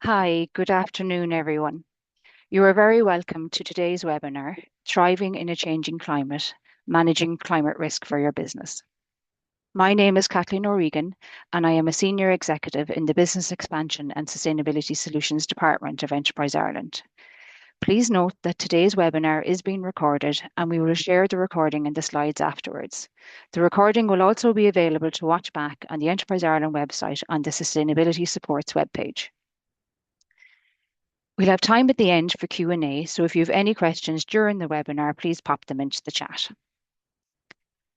Hi, good afternoon, everyone. You are very welcome to today's webinar, Thriving in a Changing Climate, Managing Climate Risk for Your Business. My name is Kathleen O'Regan, and I am a Senior Executive in the Business Expansion and Sustainability Solutions Department of Enterprise Ireland. Please note that today's webinar is being recorded, and we will share the recording and the slides afterwards. The recording will also be available to watch back on the Enterprise Ireland website on the Sustainability Supports webpage. We'll have time at the end for Q&A, so if you have any questions during the webinar, please pop them into the chat.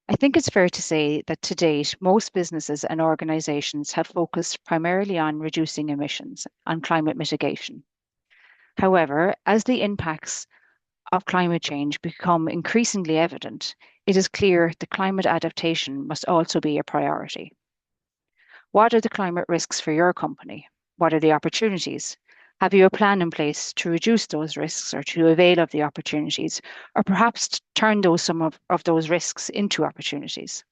I think it's fair to say that to date, most businesses and organizations have focused primarily on reducing emissions and climate mitigation. However, as the impacts of climate change become increasingly evident, it is clear that climate adaptation must also be a priority. What are the climate risks for your company? What are the opportunities? Have you a plan in place to reduce those risks or to avail of the opportunities, or perhaps to turn some of those risks into opportunities?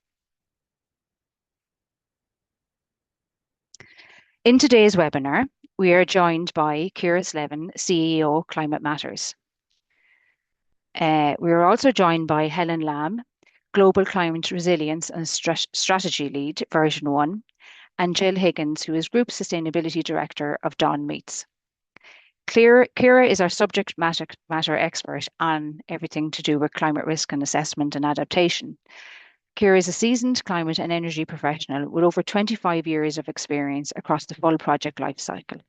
In today's webinar, we are joined by Ciara Slevin, CEO, Climate Matters. We are also joined by Helen Lamb, Global Climate Resilience and Strategy Lead, version 1, and Jill Higgins, who is Group Sustainability Director of Dawn Meats. Ciara is our subject matter expert on everything to do with climate risk and assessment and adaptation. Ciara is a seasoned climate and energy professional with over 25 years of experience across the full project lifecycle: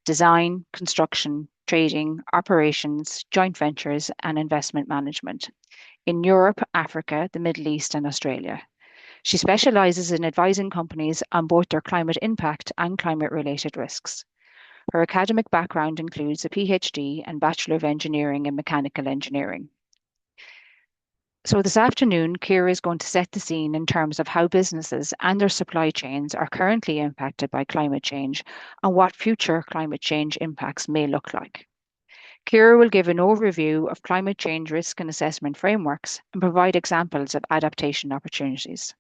design, construction, trading, operations, joint ventures, and investment management in Europe, Africa, the Middle East, and Australia. She specializes in advising companies on both their climate impact and climate-related risks. Her academic background includes a PhD and Bachelor of Engineering in Mechanical Engineering. So this afternoon, Ciara is going to set the scene in terms of how businesses and their supply chains are currently impacted by climate change and what future climate change impacts may look like. Ciara will give an overview of climate change risk and assessment frameworks and provide examples of adaptation opportunities.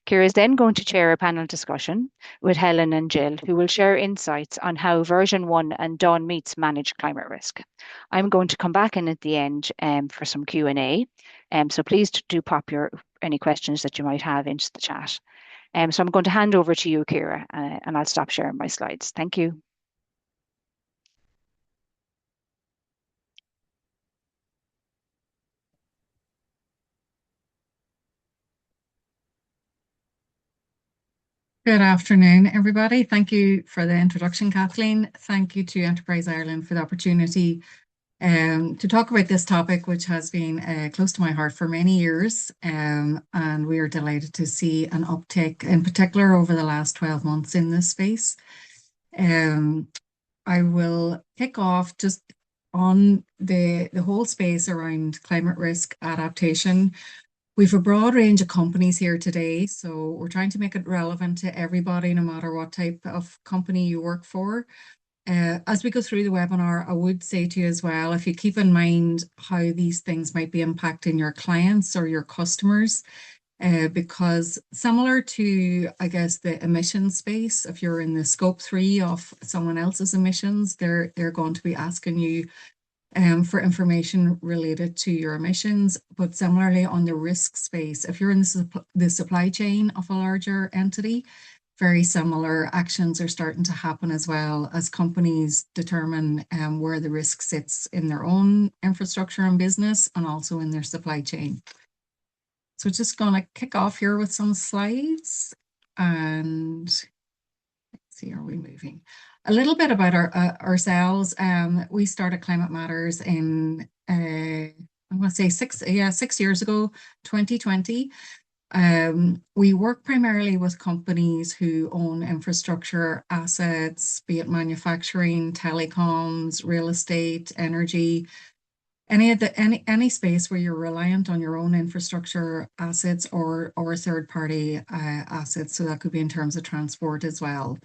Ciara is then going to chair a panel discussion with Helen and Jill, who will share insights on how version 1 and Dawn Meats manage climate risk. I'm going to come back in at the end for some Q&A, so please do pop any questions that you might have into the chat. So I'm going to hand over to you, Ciara, and I'll stop sharing my slides. Thank you. Good afternoon, everybody. Thank you for the introduction, Kathleen. Thank you to Enterprise Ireland for the opportunity to talk about this topic, which has been close to my heart for many years. And we are delighted to see an uptick, in particular over the last 12 months in this space. I will kick off just on the whole space around climate risk adaptation. We've a broad range of companies here today, so we're trying to make it relevant to everybody, no matter what type of company you work for. As we go through the webinar, I would say to you as well, if you keep in mind how these things might be impacting your clients or your customers, because similar to, I guess, the emission space, if you're in the scope 3 of someone else's emissions, they're going to be asking you for information related to your emissions. But similarly on the risk space, if you're in the supply chain of a larger entity, very similar actions are starting to happen as well as companies determine where the risk sits in their own infrastructure and business and also in their supply chain. So just going to kick off here with some slides and let's see, are we moving? A little bit about ourselves. We started Climate Matters in, I want to say 6 years ago, 2020. We work primarily with companies who own infrastructure assets, be it manufacturing, telecoms, real estate, energy, any space where you're reliant on your own infrastructure assets or third-party assets. So that could be in terms of transport as well.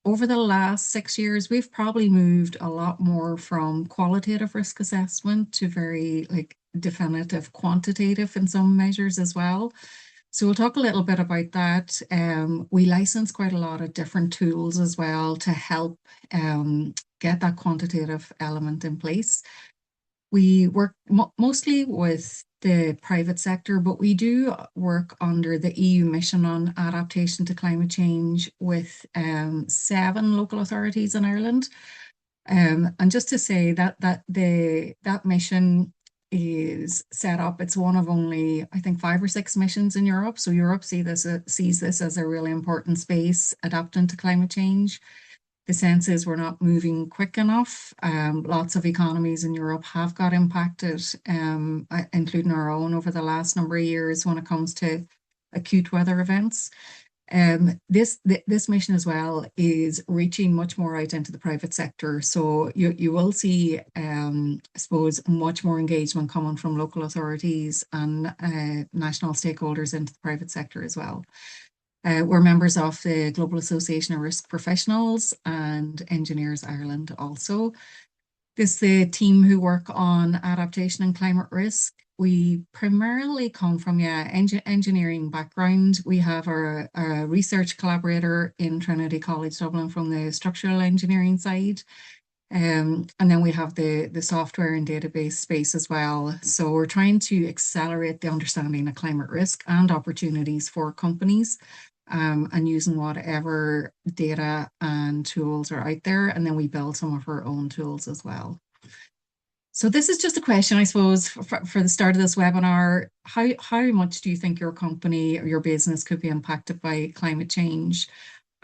Over the last 6 years, we've probably moved a lot more from qualitative risk assessment to very definitive quantitative in some measures as well. So we'll talk a little bit about that. We license quite a lot of different tools as well to help get that quantitative element in place. We work mostly with the private sector, but we do work under the EU mission on adaptation to climate change with 7 local authorities in Ireland. And just to say that mission is set up. It's one of only, I think, 5 or 6 missions in Europe. So Europe sees this as a really important space adapting to climate change. The sense is we're not moving quick enough. Lots of economies in Europe have got impacted, including our own over the last number of years when it comes to acute weather events. This mission as well is reaching much more out into the private sector. So you will see, I suppose, much more engagement coming from local authorities and national stakeholders into the private sector as well. We're members of the Global Association of Risk Professionals and Engineers Ireland also. This is the team who work on adaptation and climate risk. We primarily come from engineering background. We have our research collaborator in Trinity College Dublin from the structural engineering side. And then we have the software and database space as well. So we're trying to accelerate the understanding of climate risk and opportunities for companies, and using whatever data and tools are out there. And then we build some of our own tools as well. So this is just a question, I suppose, for the start of this webinar. How much do you think your company or your business could be impacted by climate change?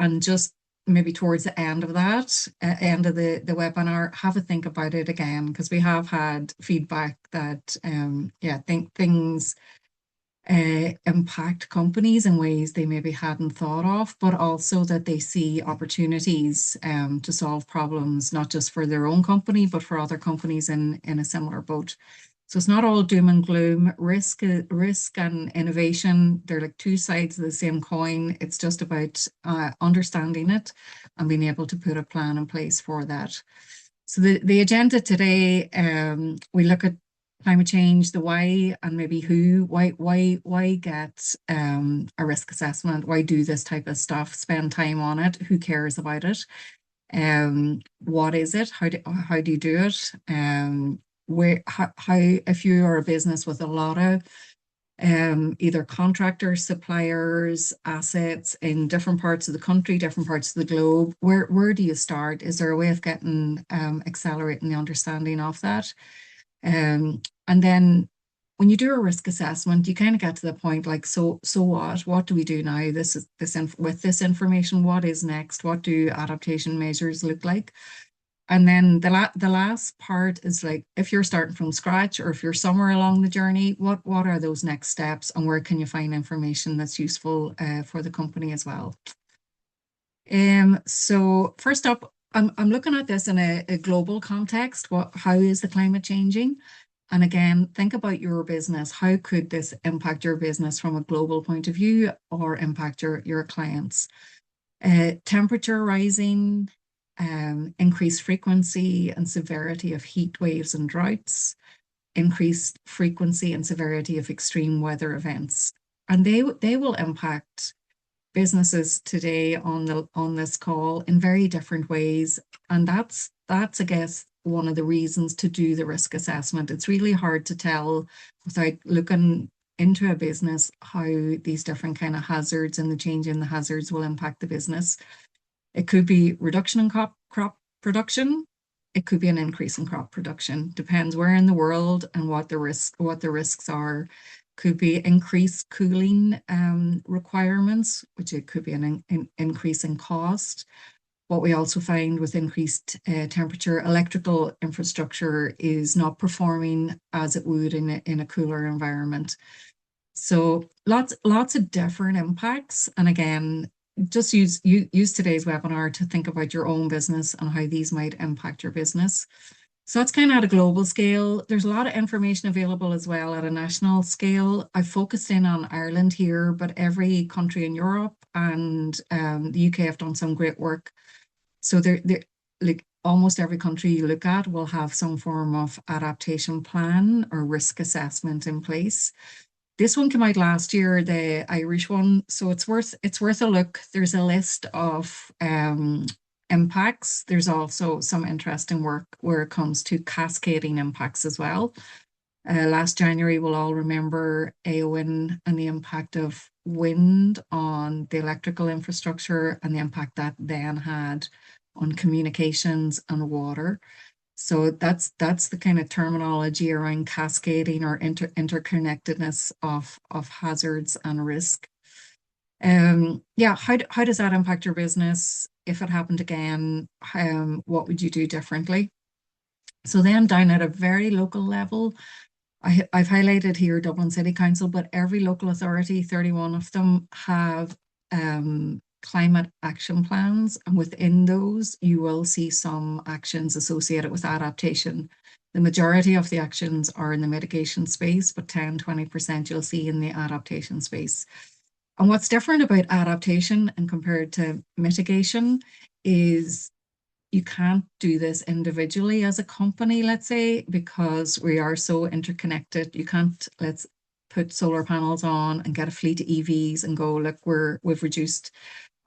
And just maybe towards the end of that, end of the webinar, have a think about it again, because we have had feedback that, things impact companies in ways they maybe hadn't thought of, but also that they see opportunities to solve problems, not just for their own company, but for other companies in a similar boat. So it's not all doom and gloom. Risk and innovation, they're like 2 sides of the same coin. It's just about understanding it and being able to put a plan in place for that. So the agenda today, we look at climate change, the why, and maybe who. Why get a risk assessment? Why do this type of stuff? Spend time on it. Who cares about it? What is it? How do you do it? How if you are a business with a lot of either contractors, suppliers, assets in different parts of the country, different parts of the globe, where do you start? Is there a way of getting accelerating the understanding of that? And then when you do a risk assessment, you kind of get to the point like, so what? What do we do now? With this information, what is next? What do adaptation measures look like? And then the last part is like, if you're starting from scratch or if you're somewhere along the journey, what are those next steps and where can you find information that's useful for the company as well? So first up, I'm looking at this in a global context. How is the climate changing? And again, think about your business. How could this impact your business from a global point of view or impact your clients? Temperature rising, increased frequency and severity of heat waves and droughts, increased frequency and severity of extreme weather events. And they will impact businesses today on this call in very different ways. And that's I guess one of the reasons to do the risk assessment. It's really hard to tell without looking into a business how these different kind of hazards and the change in the hazards will impact the business. It could be reduction in crop production. It could be an increase in crop production. Depends where in the world and what the risks are. Could be increased cooling requirements, which it could be an increase in cost. What we also find with increased temperature, electrical infrastructure is not performing as it would in a cooler environment. So lots of different impacts. And again, just use today's webinar to think about your own business and how these might impact your business. So that's kind of at a global scale. There's a lot of information available as well at a national scale. I focused in on Ireland here, but every country in Europe and the UK have done some great work. So they're like almost every country you look at will have some form of adaptation plan or risk assessment in place. This one came out last year, the Irish one, so it's worth a look. There's a list of impacts. There's also some interesting work where it comes to cascading impacts as well. Last January, we'll all remember Aowen and the impact of wind on the electrical infrastructure and the impact that then had on communications and water. So that's the kind of terminology around cascading or interconnectedness of hazards and risk. Yeah, how does that impact your business? If it happened again, what would you do differently? So then down at a very local level, I've highlighted here Dublin City Council, but every local authority, 31 of them, have climate action plans. And within those, you will see some actions associated with adaptation. The majority of the actions are in the mitigation space, but 10-20% you'll see in the adaptation space. And what's different about adaptation and compared to mitigation is you can't do this individually as a company, let's say, because we are so interconnected. You can't, let's put solar panels on and get a fleet of EVs and go, look, we've reduced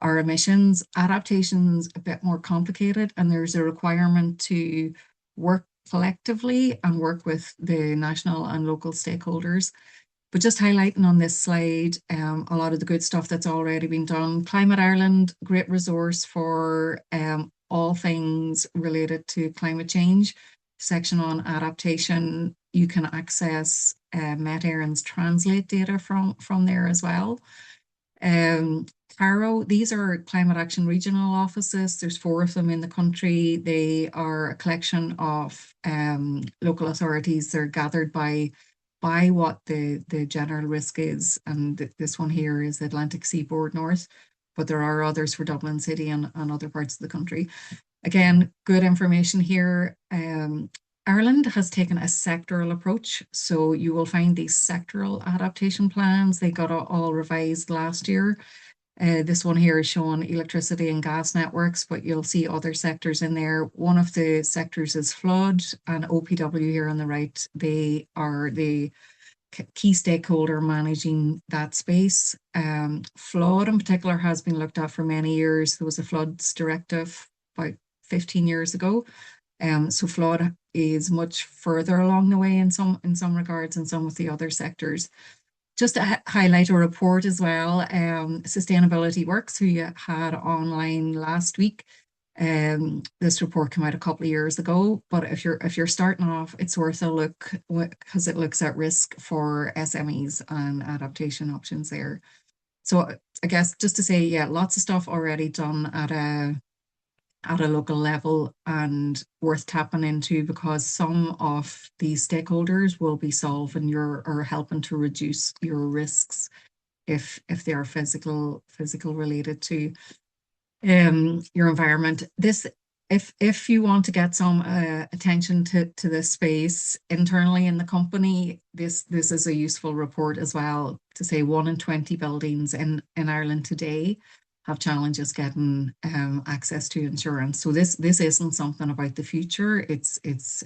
our emissions. Adaptation's a bit more complicated, and there's a requirement to work collectively and work with the national and local stakeholders. But just highlighting on this slide, a lot of the good stuff that's already been done. Climate Ireland, great resource for all things related to climate change. Section on adaptation, you can access Met Éireann's Translate data from there as well. CARO, these are Climate Action Regional Offices. There's 4 of them in the country. They are a collection of local authorities. They're gathered by what the general risk is. And this one here is Atlantic Seaboard North, but there are others for Dublin City and other parts of the country. Again, good information here. Ireland has taken a sectoral approach. So you will find these sectoral adaptation plans. They got all revised last year. This one here is showing electricity and gas networks, but you'll see other sectors in there. One of the sectors is flood, and OPW here on the right, they are the key stakeholder managing that space. Flood in particular has been looked at for many years. There was a floods directive about 15 years ago. So flood is much further along the way in some regards in some of the other sectors. Just to highlight a report as well, Sustainability Works, who you had online last week. This report came out a couple of years ago, but if you're starting off, it's worth a look because it looks at risk for SMEs and adaptation options there. So I guess just to say, yeah, lots of stuff already done at a local level and worth tapping into, because some of these stakeholders will be solving or helping to reduce your risks if they are physical related to your environment. This, if you want to get some attention to this space internally in the company, this is a useful report as well, to say 1 in 20 buildings in Ireland today have challenges getting access to insurance. So this isn't something about the future. It's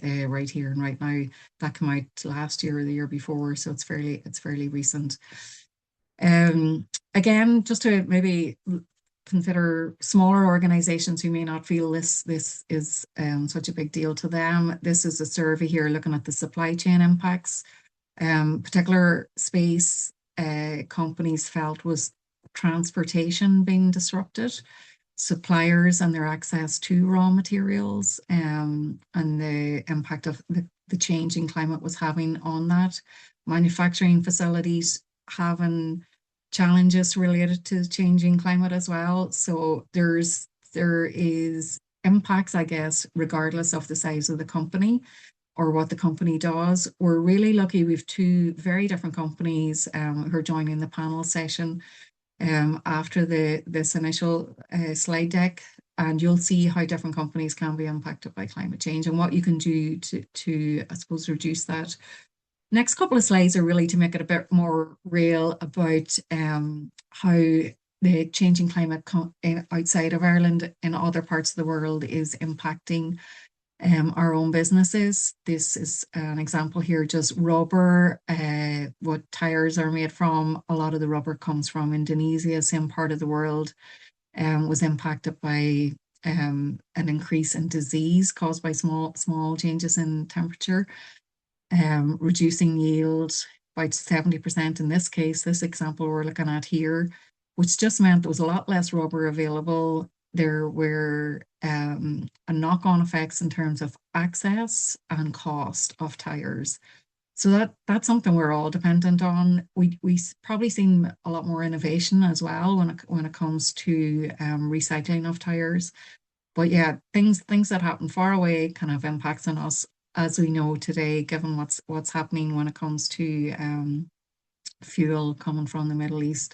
right here and right now. That came out last year or the year before, so it's fairly recent. Again, just to maybe consider smaller organizations who may not feel this is such a big deal to them. This is a survey here looking at the supply chain impacts. Particular space companies felt was transportation being disrupted, suppliers and their access to raw materials, and the impact of the changing climate was having on that. Manufacturing facilities having challenges related to changing climate as well. So there is impacts, I guess, regardless of the size of the company or what the company does. We're really lucky. We've 2 very different companies who are joining the panel session after this initial slide deck, and you'll see how different companies can be impacted by climate change and what you can do to I suppose, reduce that. Next couple of slides are really to make it a bit more real about how the changing climate outside of Ireland in other parts of the world is impacting our own businesses. This is an example here, just rubber, what tires are made from. A lot of the rubber comes from Indonesia, same part of the world, was impacted by an increase in disease caused by small changes in temperature, reducing yield by 70% in this case, this example we're looking at here, which just meant there was a lot less rubber available. There were a knock-on effects in terms of access and cost of tires. So that's something we're all dependent on. We probably seen a lot more innovation as well when it comes to recycling of tires. But yeah, things that happen far away kind of impacts on us as we know today, given what's happening when it comes to fuel coming from the Middle East.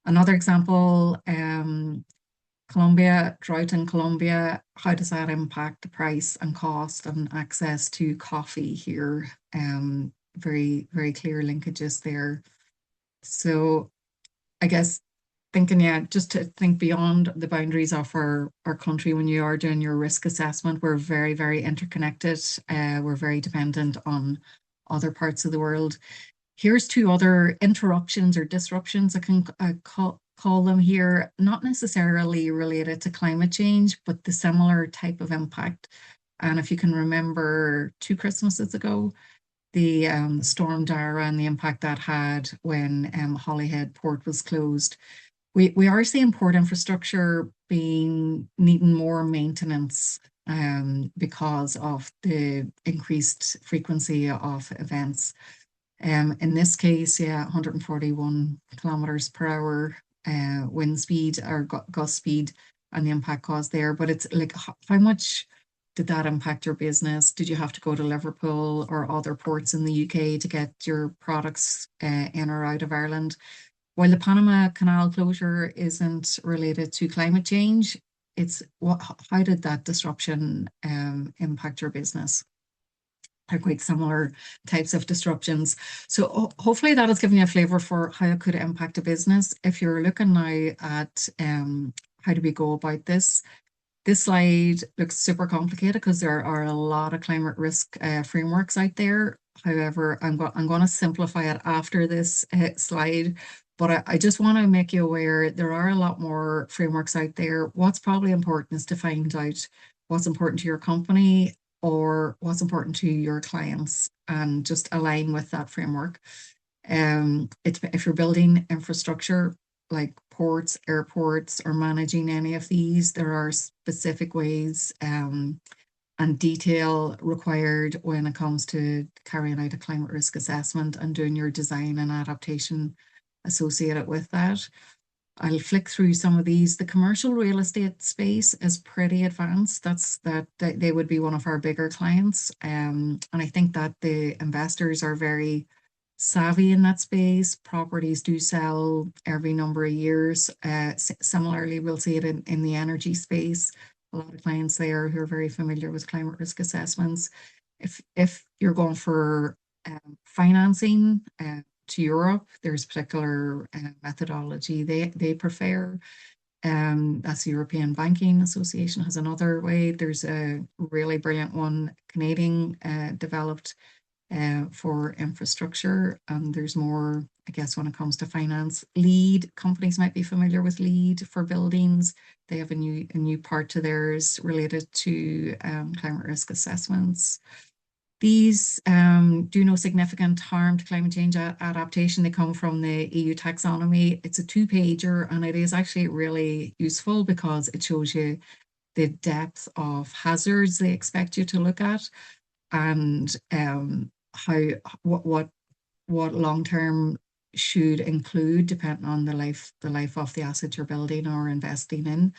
Another example, Colombia, drought in Colombia, how does that impact the price and cost and access to coffee here? Very, very clear linkages there. So I guess thinking, yeah, just to think beyond the boundaries of our country when you are doing your risk assessment, we're very, very interconnected. We're very dependent on other parts of the world. Here's two other interruptions or disruptions I can call them here, not necessarily related to climate change, but the similar type of impact. And if you can remember 2 Christmases ago, the storm Dara and the impact that had when Holyhead Port was closed. We are seeing port infrastructure needing more maintenance because of the increased frequency of events. In this case, yeah, 141 kilometers per hour wind speed or gust speed and the impact caused there. But it's like, how much did that impact your business? Did you have to go to Liverpool or other ports in the UK to get your products in or out of Ireland? While the Panama Canal closure isn't related to climate change, how did that disruption impact your business? They're quite similar types of disruptions. So hopefully that has given you a flavor for how it could impact a business. If you're looking now at how do we go about this, this slide looks super complicated because there are a lot of climate risk frameworks out there. However, I'm going to simplify it after this slide, but I just want to make you aware there are a lot more frameworks out there. What's probably important is to find out what's important to your company or what's important to your clients and just align with that framework. If you're building infrastructure like ports, airports, or managing any of these, there are specific ways and detail required when it comes to carrying out a climate risk assessment and doing your design and adaptation associated with that. I'll flick through some of these. The commercial real estate space is pretty advanced. They would be one of our bigger clients. And I think that the investors are very savvy in that space. Properties do sell every number of years. Similarly, we'll see it in the energy space. A lot of clients there who are very familiar with climate risk assessments. If you're going for financing to Europe, there's particular methodology they prefer. That's the European Banking Association has another way. There's a really brilliant one, Canadian developed for infrastructure. And there's more, I guess, when it comes to finance. LEED, companies might be familiar with LEED for buildings. They have a new part to theirs related to climate risk assessments. These do no significant harm to climate change adaptation. They come from the EU taxonomy. It's a 2-pager and it is actually really useful because it shows you the depth of hazards they expect you to look at and what long-term should include depending on the life of the asset you're building or investing in.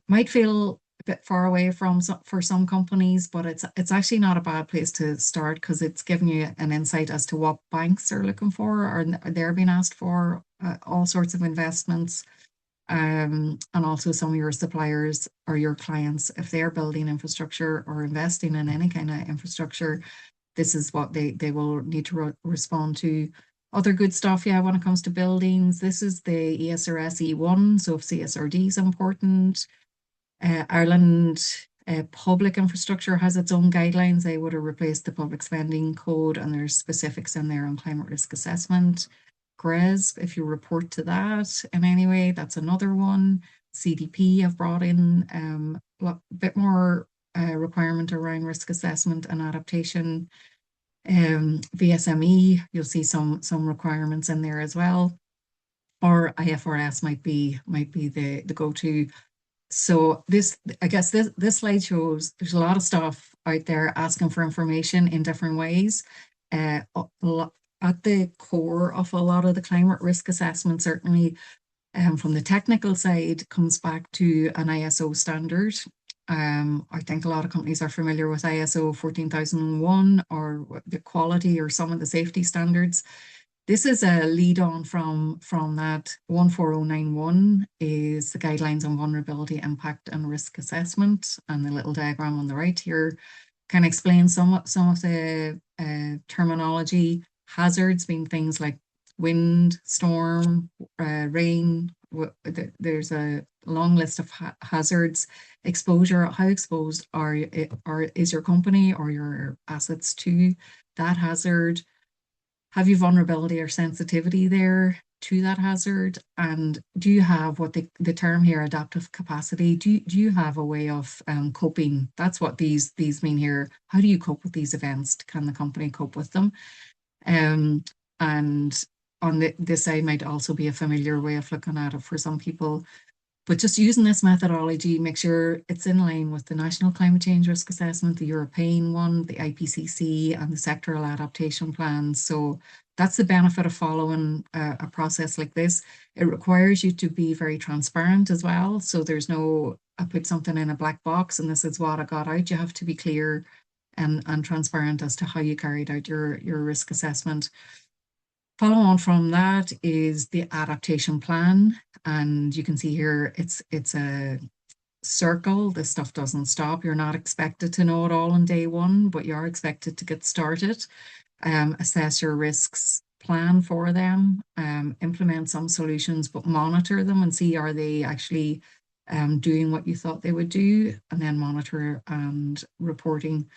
Might feel a bit far away for some companies, but it's actually not a bad place to start because it's giving you an insight as to what banks are looking for or they're being asked for all sorts of investments. And also some of your suppliers or your clients, if they're building infrastructure or investing in any kind of infrastructure, this is what they will need to respond to. Other good stuff, yeah, when it comes to buildings, this is the ESRS E1, so if CSRD is important. Ireland Public infrastructure has its own guidelines. They would have replaced the public spending code, and there's specifics in there on climate risk assessment. GRESB, if you report to that in any way, that's another one. CDP have brought in a bit more requirement around risk assessment and adaptation. VSME, you'll see some requirements in there as well. Or IFRS might be the go-to. So I guess this slide shows there's a lot of stuff out there asking for information in different ways. At the core of a lot of the climate risk assessment, certainly from the technical side, comes back to an ISO standard. I think a lot of companies are familiar with ISO 14001 or the quality or some of the safety standards. This is a lead on from that. 14091 is the guidelines on vulnerability, impact, and risk assessment. And the little diagram on the right here can explain some of the terminology. Hazards being things like wind, storm, rain. There's a long list of hazards. Exposure, how exposed is your company or your assets to that hazard? Have you vulnerability or sensitivity there to that hazard? And do you have what the term here, adaptive capacity? Do you have a way of coping? That's what these mean here. How do you cope with these events? Can the company cope with them? And on this side might also be a familiar way of looking at it for some people. But just using this methodology, make sure it's in line with the National Climate Change Risk Assessment, the European one, the IPCC, and the sectoral adaptation plans. So that's the benefit of following a process like this. It requires you to be very transparent as well. So there's no, I put something in a black box and this is what I got out. You have to be clear and transparent as to how you carried out your risk assessment. Follow on from that is the adaptation plan. And you can see here, it's a circle. This stuff doesn't stop. You're not expected to know it all on day one, but you are expected to get started. Assess your risks, plan for them, implement some solutions, but monitor them and see, are they actually doing what you thought they would do, and then monitor and reporting.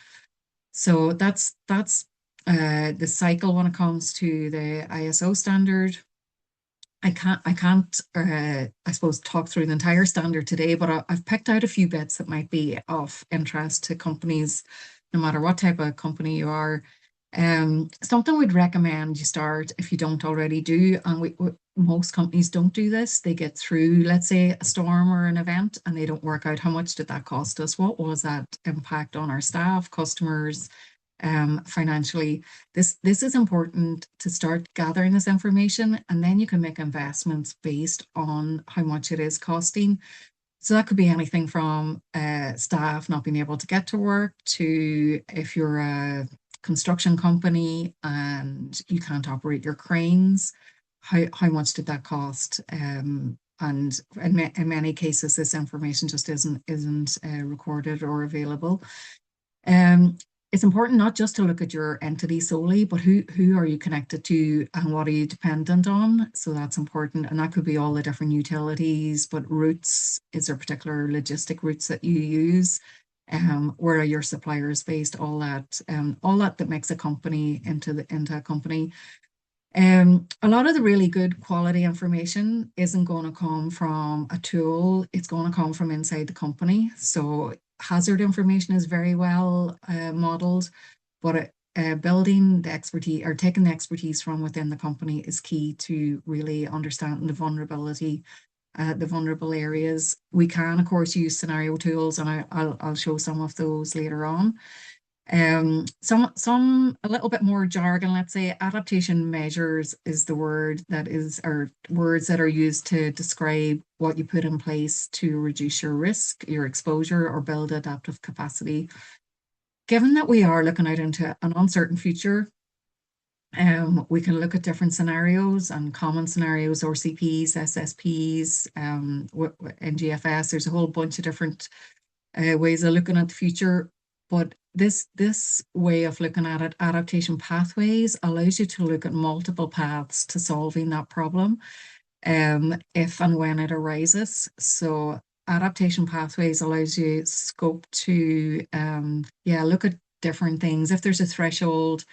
So that's the cycle when it comes to the ISO standard. I can't I suppose talk through the entire standard today, but I've picked out a few bits that might be of interest to companies, no matter what type of company you are. Something we'd recommend you start if you don't already do, and most companies don't do this. They get through, let's say, a storm or an event, and they don't work out how much did that cost us? What was that impact on our staff, customers, financially? This is important to start gathering this information, and then you can make investments based on how much it is costing. So that could be anything from staff not being able to get to work, to if you're a construction company and you can't operate your cranes, how much did that cost? And in many cases, this information just isn't recorded or available. It's important not just to look at your entity solely, but who are you connected to and what are you dependent on? So that's important. And that could be all the different utilities, but routes, is there particular logistic routes that you use? Where are your suppliers based? All that makes a company into a company. A lot of the really good quality information isn't going to come from a tool. It's going to come from inside the company. So hazard information is very well modeled, but building the expertise or taking the expertise from within the company is key to really understanding the vulnerability, the vulnerable areas. We can, of course, use scenario tools, and I'll show some of those later on. Some a little bit more jargon, let's say. Adaptation measures is the word that is, or words that are used to describe what you put in place to reduce your risk, your exposure, or build adaptive capacity. Given that we are looking out into an uncertain future, we can look at different scenarios and common scenarios, RCPs, SSPs, NGFS. There's a whole bunch of different ways of looking at the future. But this way of looking at it, adaptation pathways, allows you to look at multiple paths to solving that problem if and when it arises. So adaptation pathways allows you scope to yeah, look at different things. If there's a threshold,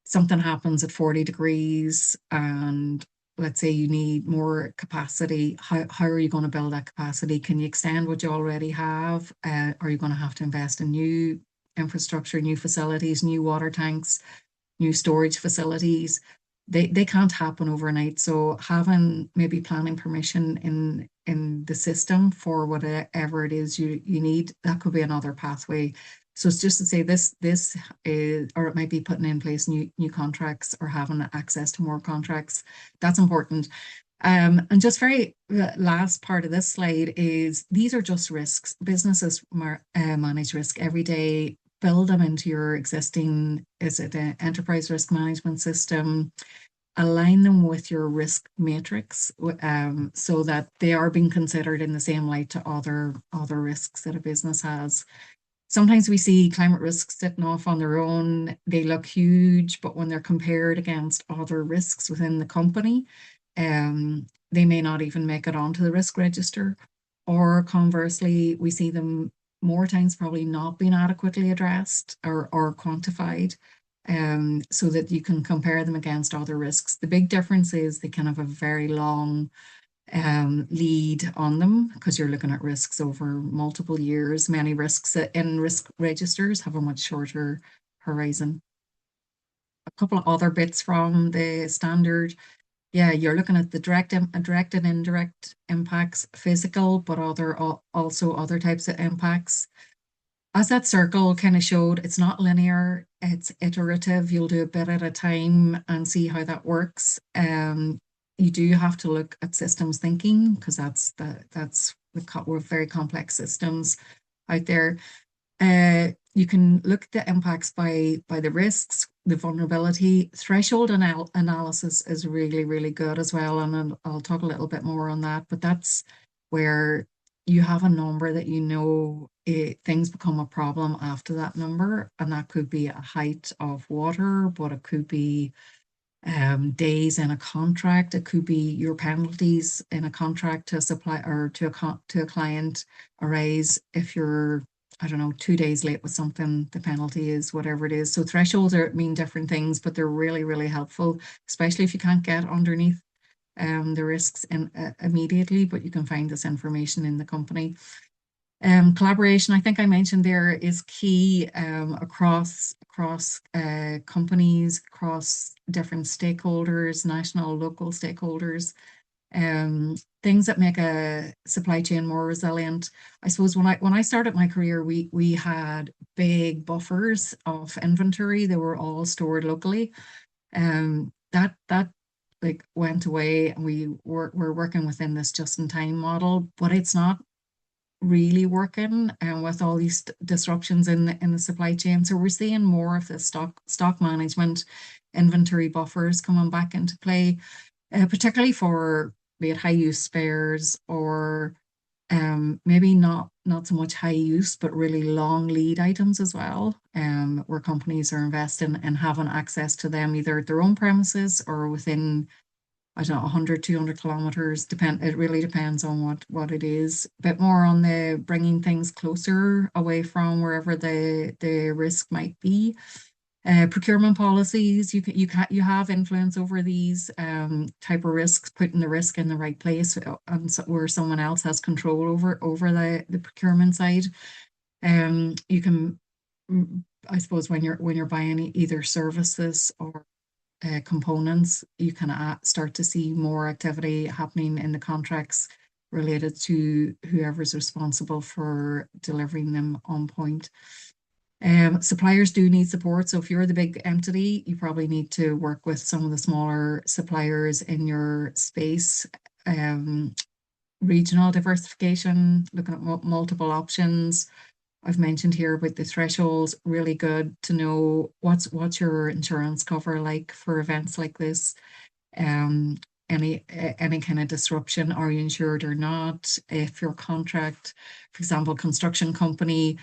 something happens at 40 degrees and let's say you need more capacity, how are you going to build that capacity? Can you extend what you already have? Are you going to have to invest in new infrastructure, new facilities, new water tanks, new storage facilities? They can't happen overnight. So having maybe planning permission in the system for whatever it is you need, that could be another pathway. So it's just to say this is, or it might be putting in place new contracts or having access to more contracts. That's important. And just very last part of this slide is these are just risks. Businesses manage risk every day. Build them into your existing, is it an enterprise risk management system? Align them with your risk matrix so that they are being considered in the same light to other risks that a business has. Sometimes we see climate risks sitting off on their own. They look huge, but when they're compared against other risks within the company, they may not even make it onto the risk register. Or conversely, we see them more times probably not being adequately addressed or quantified, so that you can compare them against other risks. The big difference is they can have a very long lead on them because you're looking at risks over multiple years. Many risks in risk registers have a much shorter horizon. A couple of other bits from the standard. Yeah, you're looking at the direct and indirect impacts, physical, but also other types of impacts. As that circle kind of showed, it's not linear, it's iterative. You'll do a bit at a time and see how that works. You do have to look at systems thinking because we're very complex systems out there. You can look at the impacts by the risks, the vulnerability. Threshold analysis is really, really good as well. And I'll talk a little bit more on that, but that's where you have a number that things become a problem after that number. And that could be a height of water, but it could be days in a contract. It could be your penalties in a contract to a supply or to a client arise if you're, I don't know, 2 days late with something, the penalty is whatever it is. So thresholds mean different things, but they're really, really helpful, especially if you can't get underneath the risks immediately, but you can find this information in the company. Collaboration, I think I mentioned there, is key across companies, across different stakeholders, national, local stakeholders. Things that make a supply chain more resilient. I suppose when I started my career, we had big buffers of inventory. They were all stored locally. That like went away, and we're working within this just-in-time model, but it's not really working and with all these disruptions in the supply chain. So we're seeing more of the stock management, inventory buffers coming back into play, particularly for be it high use spares or maybe not so much high use, but really long lead items as well, where companies are investing in having access to them either at their own premises or within, I don't know, 100, 200 kilometers. It really depends on what it is. A bit more on the bringing things closer away from wherever the risk might be. Procurement policies, you have influence over these type of risks, putting the risk in the right place and where someone else has control over the procurement side. You can, I suppose, when you're buying either services or components, you can start to see more activity happening in the contracts related to whoever's responsible for delivering them on point. Suppliers do need support. So if you're the big entity, you probably need to work with some of the smaller suppliers in your space. Regional diversification, looking at multiple options. I've mentioned here about the thresholds, really good to know what's your insurance cover like for events like this. Any kind of disruption, are you insured or not? If your contract, for example, construction company,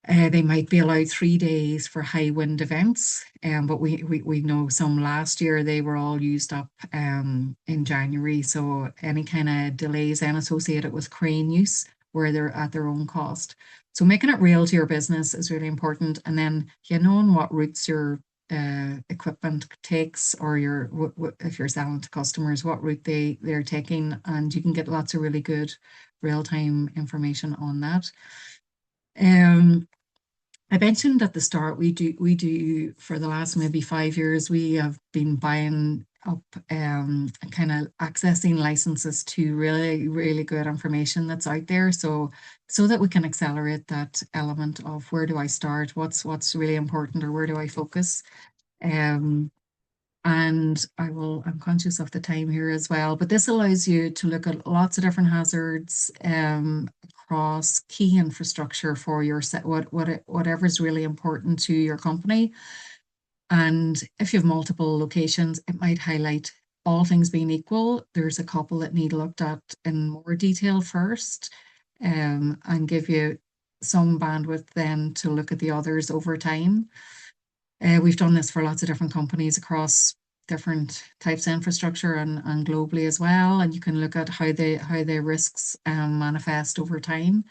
they might be allowed 3 days for high wind events, but we know some last year they were all used up in January. So any kind of delays then associated with crane use where they're at their own cost. So making it real to your business is really important. And then knowing what routes your equipment takes, or if you're selling to customers, what route they're taking, and you can get lots of really good real-time information on that. I mentioned at the start, we do for the last maybe 5 years, we have been buying up and kind of accessing licenses to really, really good information that's out there. So that we can accelerate that element of where do I start, what's really important, or where do I focus. Um, and I'm conscious of the time here as well, but this allows you to look at lots of different hazards across key infrastructure for your set, whatever is really important to your company. And if you have multiple locations, it might highlight, all things being equal, there's a couple that need looked at in more detail first, and give you some bandwidth then to look at the others over time. We've done this for lots of different companies across different types of infrastructure and globally as well. And you can look at how the risks manifest over time.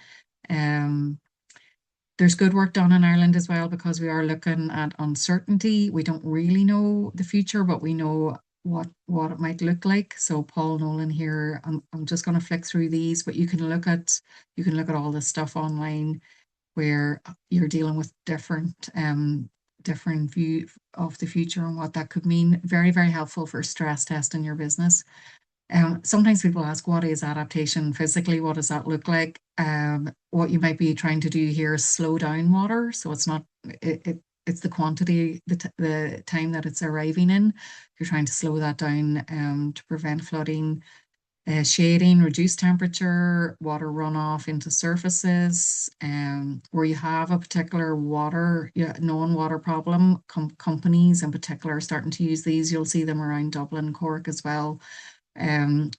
There's good work done in Ireland as well, because we are looking at uncertainty. We don't really know the future, but we know what it might look like. So Paul Nolan here, I'm just going to flick through these, but you can look at all this stuff online where you're dealing with different view of the future and what that could mean. Very, very helpful for stress testing your business. Sometimes people ask, what is adaptation physically? What does that look like? What you might be trying to do here is slow down water. So it's not, it's the quantity, the time that it's arriving in. You're trying to slow that down to prevent flooding. Shading, reduce temperature, water runoff into surfaces, where you have a particular known water problem. Companies in particular are starting to use these. You'll see them around Dublin, Cork as well,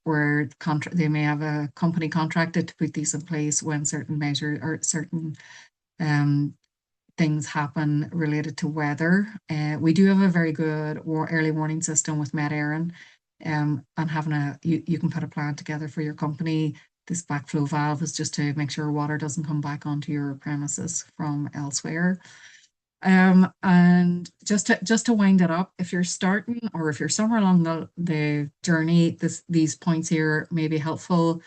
where they may have a company contracted to put these in place when certain measures or certain things happen related to weather. We do have a very good early warning system with Met Éireann. And having you can put a plan together for your company. This backflow valve is just to make sure water doesn't come back onto your premises from elsewhere. And just to wind it up, if you're starting or if you're somewhere along the journey, these points here may be helpful.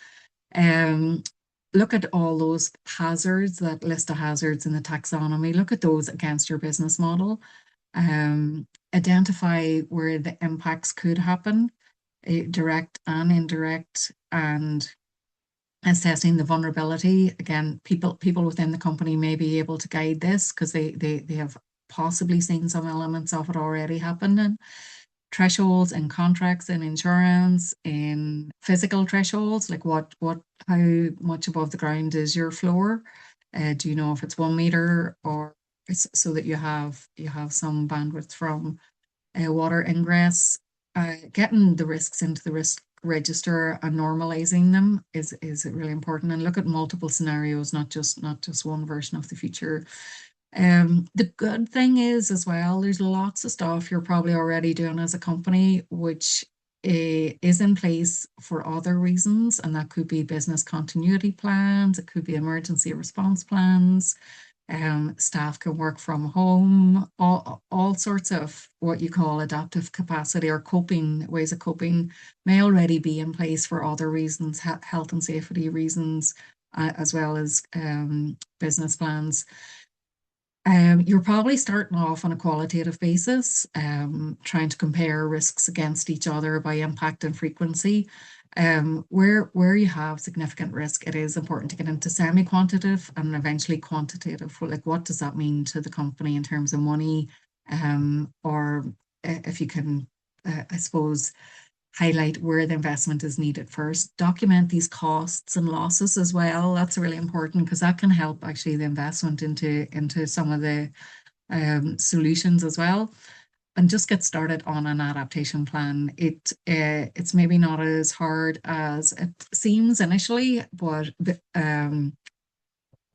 Look at all those hazards, that list of hazards in the taxonomy. Look at those against your business model. Identify where the impacts could happen, direct and indirect, and assessing the vulnerability. Again, people within the company may be able to guide this because they have possibly seen some elements of it already happening. Thresholds in contracts and insurance, in physical thresholds, like how much above the ground is your floor? Do you know if it's 1 meter, or so that you have some bandwidth from water ingress? Getting the risks into the risk register and normalizing them is really important, and look at multiple scenarios, not just one version of the future. The good thing is as well, there's lots of stuff you're probably already doing as a company, which is in place for other reasons, and that could be business continuity plans, it could be emergency response plans. Staff can work from home, all sorts of what you call adaptive capacity or ways of coping may already be in place for other reasons, health and safety reasons, as well as business plans. You're probably starting off on a qualitative basis, trying to compare risks against each other by impact and frequency. Where you have significant risk, it is important to get into semi-quantitative and eventually quantitative. Like, what does that mean to the company in terms of money? Or if you can, I suppose, highlight where the investment is needed first. Document these costs and losses as well. That's really important because that can help actually the investment into some of the solutions as well. And just get started on an adaptation plan. It's maybe not as hard as it seems initially, but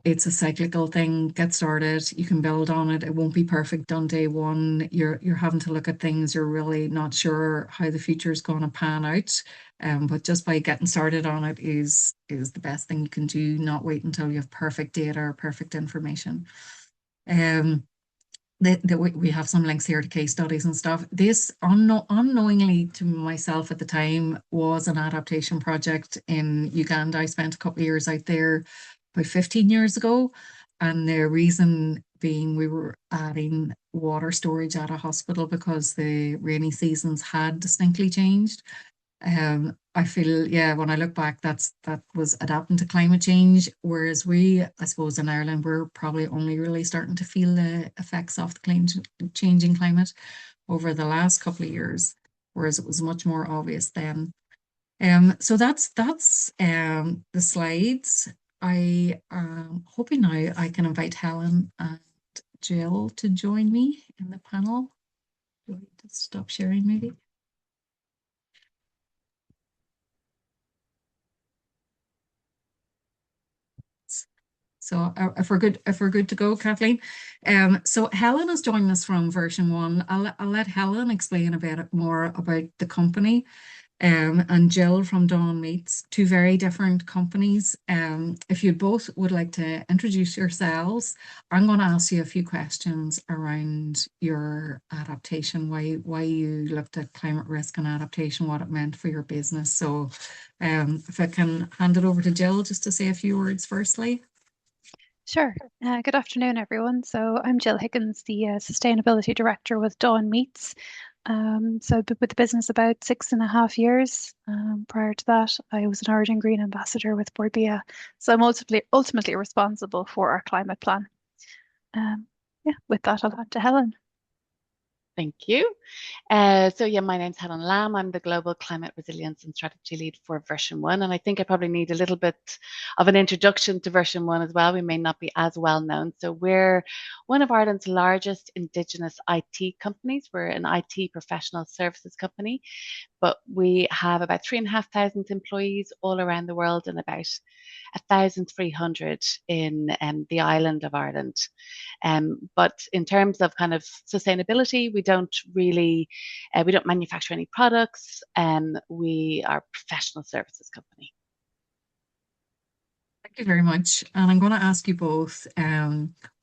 it's a cyclical thing. Get started. You can build on it. It won't be perfect on day one. You're having to look at things. You're really not sure how the future is going to pan out. But just by getting started on it is the best thing you can do. Not wait until you have perfect data or perfect information. Um, we have some links here to case studies and stuff. This unknowingly to myself at the time was an adaptation project in Uganda. I spent a couple of years out there about 15 years ago. And the reason being we were adding water storage at a hospital because the rainy seasons had distinctly changed. I feel, yeah, when I look back, that was adapting to climate change. Whereas we, I suppose, in Ireland, we're probably only really starting to feel the effects of the changing climate over the last couple of years, whereas it was much more obvious then. So that's the slides. I am hoping now I can invite Helen and Jill to join me in the panel. Do I need to stop sharing maybe? So if we're good to go, Kathleen. So Helen is joining us from version one. I'll let Helen explain a bit more about the company. And Jill from Dawn Meats, two very different companies. If you both would like to introduce yourselves, I'm going to ask you a few questions around your adaptation, why you looked at climate risk and adaptation, what it meant for your business. So if I can hand it over to Jill just to say a few words firstly. Sure. Good afternoon, everyone. So I'm Jill Higgins, the Sustainability Director with Dawn Meats. So I've been with the business about 6.5 years. Prior to that, I was an Origin Green Ambassador with Borbia. So I'm ultimately responsible for our climate plan. Yeah, with that, I'll hand to Helen. Thank you. Yeah, my name's Helen Lamb. I'm the Global Climate Resilience and Strategy Lead for version one. And I think I probably need a little bit of an introduction to version one as well. We may not be as well known. So we're one of Ireland's largest Indigenous IT companies. We're an IT professional services company, but we have about 3,500 employees all around the world and about 1,300 in the island of Ireland. But in terms of kind of sustainability, we don't manufacture any products. We are a professional services company. Thank you very much. And I'm going to ask you both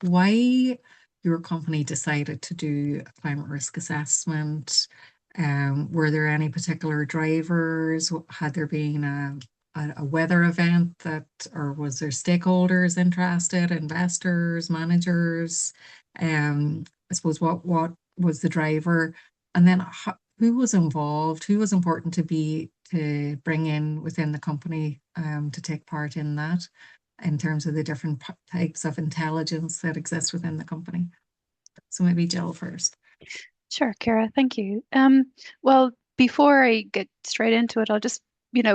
why your company decided to do a climate risk assessment. Were there any particular drivers? Had there been a weather event or was there stakeholders interested, investors, managers? I suppose what was the driver? And then who was involved? Who was important to bring in within the company to take part in that in terms of the different types of intelligence that exists within the company? So maybe Jill first. Sure, Ciara, thank you. Well, before I get straight into it, I'll just,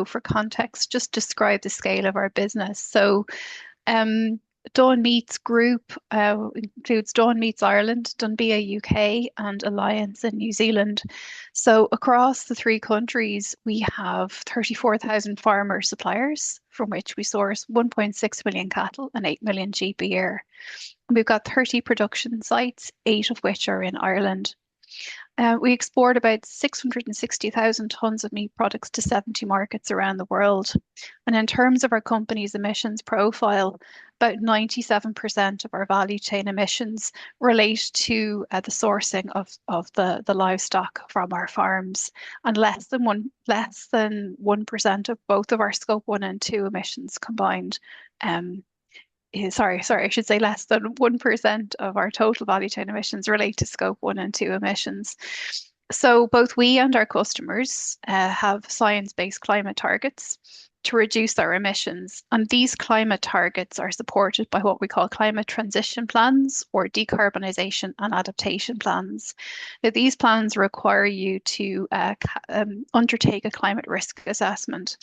for context, just describe the scale of our business. So Dawn Meats Group includes Dawn Meats Ireland, Dunbia UK, and Alliance in New Zealand. So across the three countries, we have 34,000 farmer suppliers, from which we source 1.6 million cattle and 8 million sheep a year. And we've got 30 production sites, 8 of which are in Ireland. We export about 660,000 tonnes of meat products to 70 markets around the world. And in terms of our company's emissions profile, about 97% of our value chain emissions relate to the sourcing of the livestock from our farms, and less than 1% of both of our Scope 1 and 2 emissions combined. Sorry, I should say less than 1% of our total value chain emissions relate to Scope 1 and 2 emissions. So both we and our customers have science-based climate targets to reduce our emissions. And these climate targets are supported by what we call climate transition plans or decarbonisation and adaptation plans. Now, these plans require you to undertake a climate risk assessment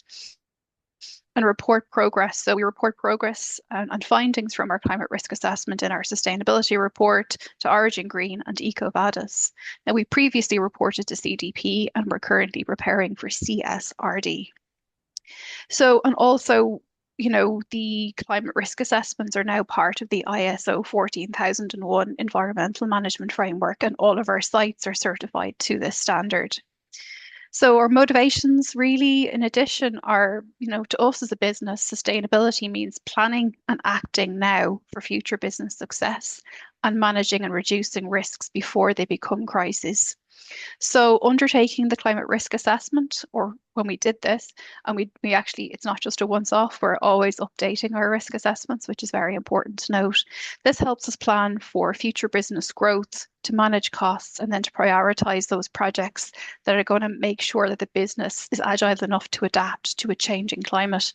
and report progress. So we report progress and findings from our climate risk assessment in our sustainability report to Origin Green and EcoVadis. Now, we previously reported to CDP and we're currently preparing for CSRD. So, and also the climate risk assessments are now part of the ISO 14001 environmental management framework, and all of our sites are certified to this standard. So our motivations really, in addition, are, to us as a business, sustainability means planning and acting now for future business success and managing and reducing risks before they become crises. So undertaking the climate risk assessment, or when we did this, and we actually, it's not just a once off, we're always updating our risk assessments, which is very important to note. This helps us plan for future business growth, to manage costs, and then to prioritize those projects that are going to make sure that the business is agile enough to adapt to a changing climate.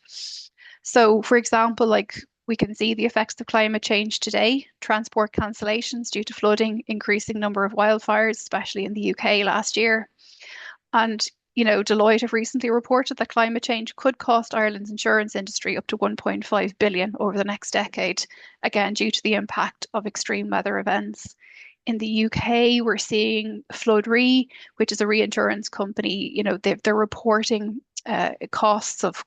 So, for example, like we can see the effects of climate change today, transport cancellations due to flooding, increasing number of wildfires, especially in the UK last year. And, Deloitte have recently reported that climate change could cost Ireland's insurance industry up to 1.5 billion over the next decade, again, due to the impact of extreme weather events. In the UK, we're seeing Flood Re, which is a reinsurance company, they're reporting costs of,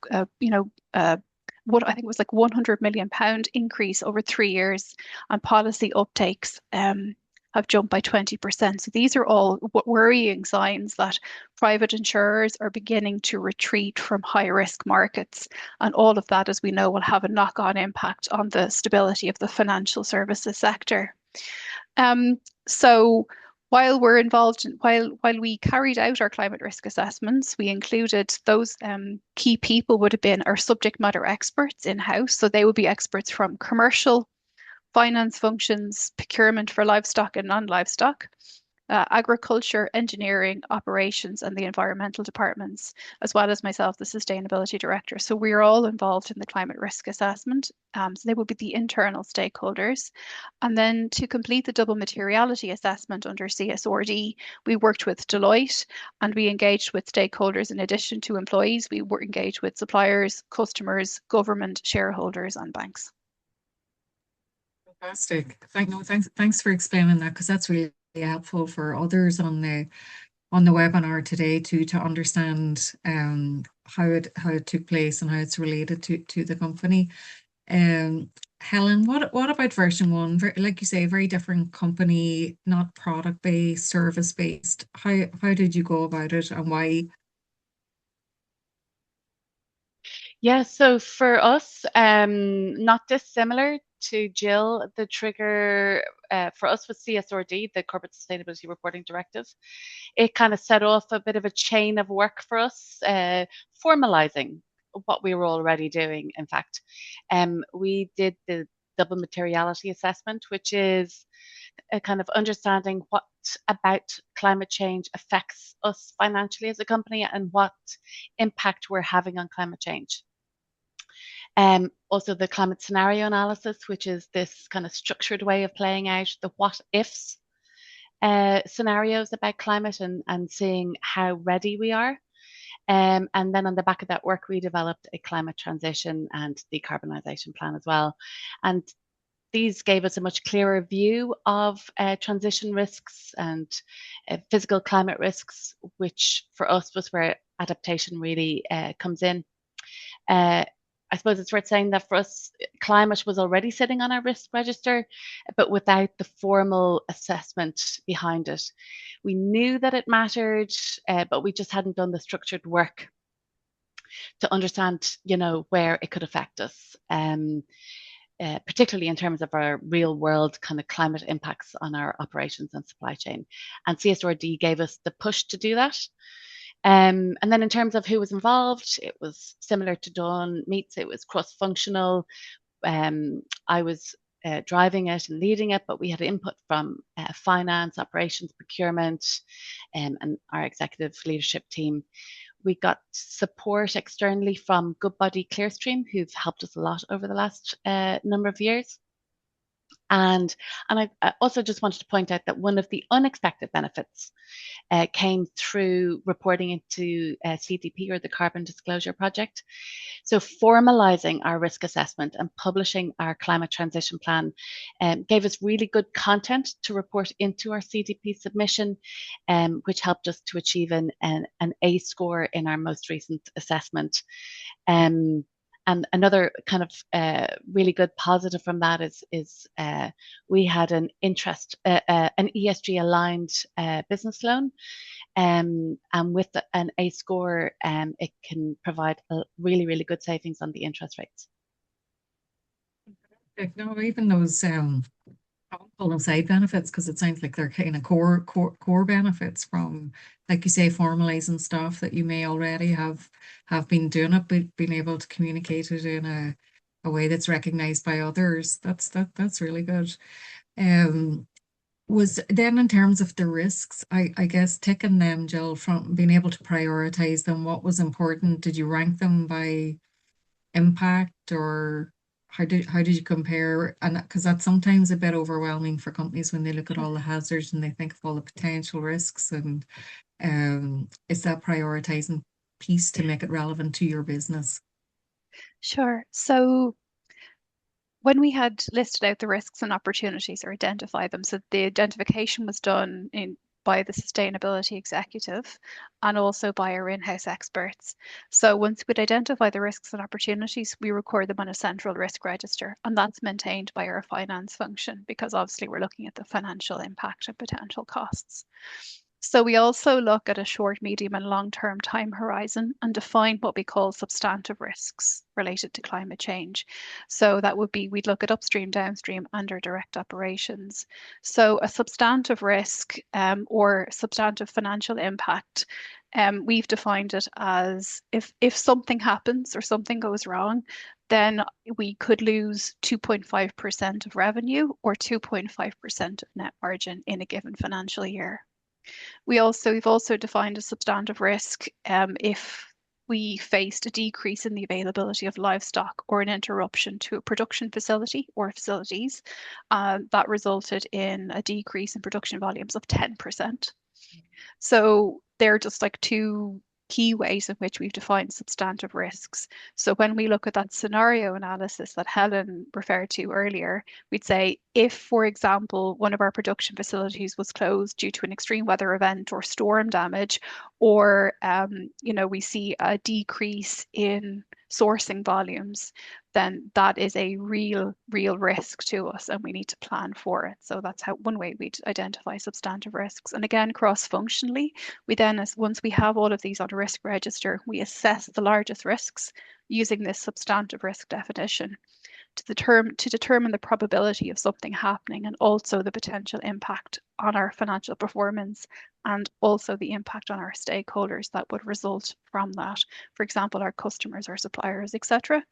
what I think was like £100 million increase over 3 years, and policy uptakes have jumped by 20%. So these are all worrying signs that private insurers are beginning to retreat from high risk markets. And all of that, as we know, will have a knock-on impact on the stability of the financial services sector. So while we're involved while we carried out our climate risk assessments, we included those key people would have been our subject matter experts in-house. So they would be experts from commercial, finance functions, procurement for livestock and non-livestock, agriculture, engineering, operations, and the environmental departments, as well as myself, the sustainability director. So we are all involved in the climate risk assessment. So they will be the internal stakeholders. And then to complete the double materiality assessment under CSRD, we worked with Deloitte, and we engaged with stakeholders. In addition to employees, we were engaged with suppliers, customers, government, shareholders, and banks. Fantastic. Thanks for explaining that, because that's really helpful for others on the webinar today to understand how it took place and how it's related to the company. Helen, what about version 1? Like you say, very different company, not product based, service based. How did you go about it, and why? Yeah, so for us, not dissimilar to Jill, the trigger for us was CSRD, the Corporate Sustainability Reporting Directive. It kind of set off a bit of a chain of work for us, formalizing what we were already doing, in fact. We did the double materiality assessment, which is a kind of understanding what about climate change affects us financially as a company and what impact we're having on climate change. Also the climate scenario analysis, which is this kind of structured way of playing out the what ifs scenarios about climate and seeing how ready we are. And then on the back of that work, we developed a climate transition and decarbonisation plan as well. And these gave us a much clearer view of transition risks and physical climate risks, which for us was where adaptation really comes in. I suppose it's worth saying that for us, climate was already sitting on our risk register, but without the formal assessment behind it. We knew that it mattered, but we just hadn't done the structured work to understand, where it could affect us, particularly in terms of our real world kind of climate impacts on our operations and supply chain. And CSRD gave us the push to do that. And then in terms of who was involved, it was similar to Dawn Meets. It was cross-functional. I was driving it and leading it, but we had input from finance, operations, procurement, and our executive leadership team. We got support externally from Goodbody Clearstream, who've helped us a lot over the last number of years. And I also just wanted to point out that one of the unexpected benefits came through reporting into CDP, or the Carbon Disclosure Project. So formalizing our risk assessment and publishing our climate transition plan gave us really good content to report into our CDP submission, which helped us to achieve an A score in our most recent assessment. And another kind of really good positive from that is we had an ESG aligned business loan. And with an A score, it can provide a really, really good savings on the interest rates. No, even those I won't call them side benefits because it sounds like they're kind of core benefits from, like you say, formalizing stuff that you may already have been doing it, but being able to communicate it in a way that's recognized by others. That's really good. Was then in terms of the risks, I guess taking them, Jill, from being able to prioritize them, what was important? Did you rank them by impact, or how did you compare? And because that's sometimes a bit overwhelming for companies when they look at all the hazards and they think of all the potential risks, and it's that prioritizing piece to make it relevant to your business. Sure. So when we had listed out the risks and opportunities or identified them, so the identification was done by the sustainability executive and also by our in-house experts. So once we'd identify the risks and opportunities, we record them on a central risk register, and that's maintained by our finance function because obviously we're looking at the financial impact and potential costs. So we also look at a short, medium and long-term time horizon and define what we call substantive risks related to climate change. So that would be, we'd look at upstream, downstream and our direct operations. So a substantive risk or substantive financial impact, we've defined it as if something happens or something goes wrong, then we could lose 2.5% of revenue or 2.5% of net margin in a given financial year. We've also defined a substantive risk if we faced a decrease in the availability of livestock or an interruption to a production facility or facilities that resulted in a decrease in production volumes of 10%. So they're just like two key ways in which we've defined substantive risks. So when we look at that scenario analysis that Helen referred to earlier, we'd say if, for example, one of our production facilities was closed due to an extreme weather event or storm damage, or we see a decrease in sourcing volumes, then that is a real risk to us and we need to plan for it. So that's one way we'd identify substantive risks. And again, cross-functionally, we then, once we have all of these on a risk register, we assess the largest risks using this substantive risk definition to determine the probability of something happening and also the potential impact on our financial performance and also the impact on our stakeholders that would result from that. For example, our customers, our suppliers, etc.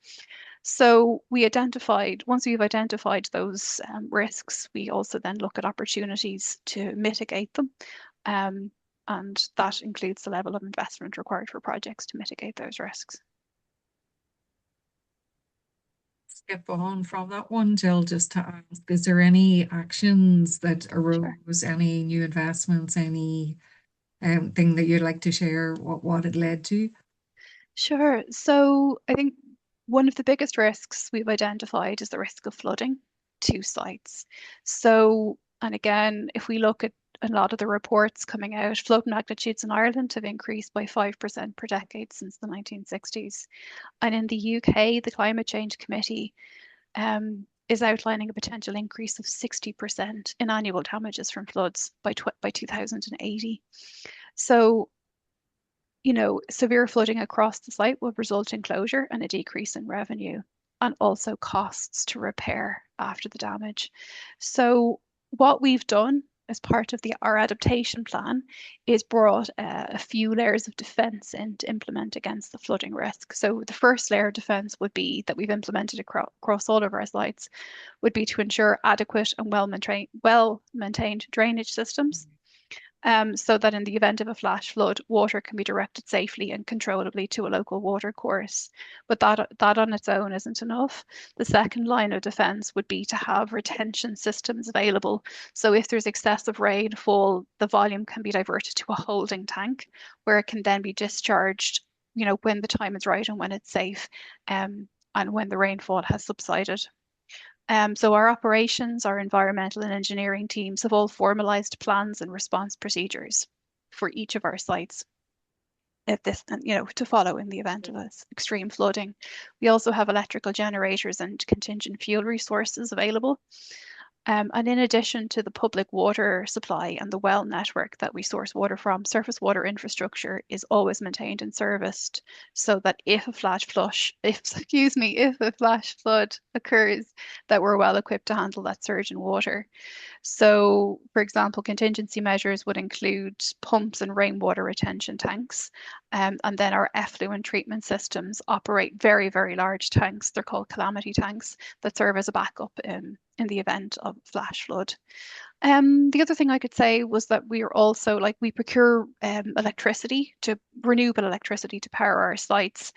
So once we've identified those risks, we also then look at opportunities to mitigate them. And that includes the level of investment required for projects to mitigate those risks. Skip on from that one, Jill, just to ask, is there any actions that arose, sure, any new investments, any thing that you'd like to share, what it led to? Sure. So I think one of the biggest risks we've identified is the risk of flooding to sites. So, and again, if we look at a lot of the reports coming out, flood magnitudes in Ireland have increased by 5% per decade since the 1960s. And in the UK, the Climate Change Committee is outlining a potential increase of 60% in annual damages from floods by 2080. So, severe flooding across the site will result in closure and a decrease in revenue and also costs to repair after the damage. So what we've done as part of our adaptation plan is brought a few layers of defence in to implement against the flooding risk. So the first layer of defence would be that we've implemented across all of our sites would be to ensure adequate and well-maintained drainage systems. So that in the event of a flash flood, water can be directed safely and controllably to a local water course. But that on its own isn't enough. The second line of defence would be to have retention systems available. So if there's excessive rainfall, the volume can be diverted to a holding tank where it can then be discharged, when the time is right and when it's safe, and when the rainfall has subsided. So our operations, our environmental and engineering teams have all formalized plans and response procedures for each of our sites. if this, and to follow in the event of extreme flooding. We also have electrical generators and contingent fuel resources available. And in addition to the public water supply and the well network that we source water from, surface water infrastructure is always maintained and serviced so that if a flash flood occurs, that we're well equipped to handle that surge in water. So, for example, contingency measures would include pumps and rainwater retention tanks. And then our effluent treatment systems operate very, very large tanks. They're called calamity tanks that serve as a backup in the event of flash flood. The other thing I could say was that we are also we procure renewable electricity to power our sites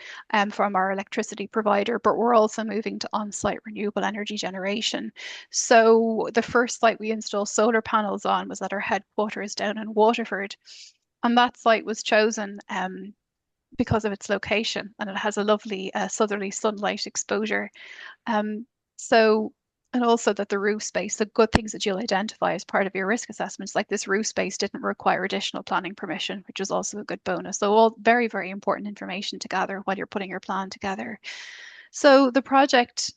from our electricity provider, but we're also moving to on-site renewable energy generation. So the first site we installed solar panels on was at our headquarters down in Waterford. And that site was chosen because of its location, and it has a lovely southerly sunlight exposure. And also that the roof space, the good things that you'll identify as part of your risk assessments, like this roof space didn't require additional planning permission, which is also a good bonus. So all very, very important information to gather while you're putting your plan together. So the project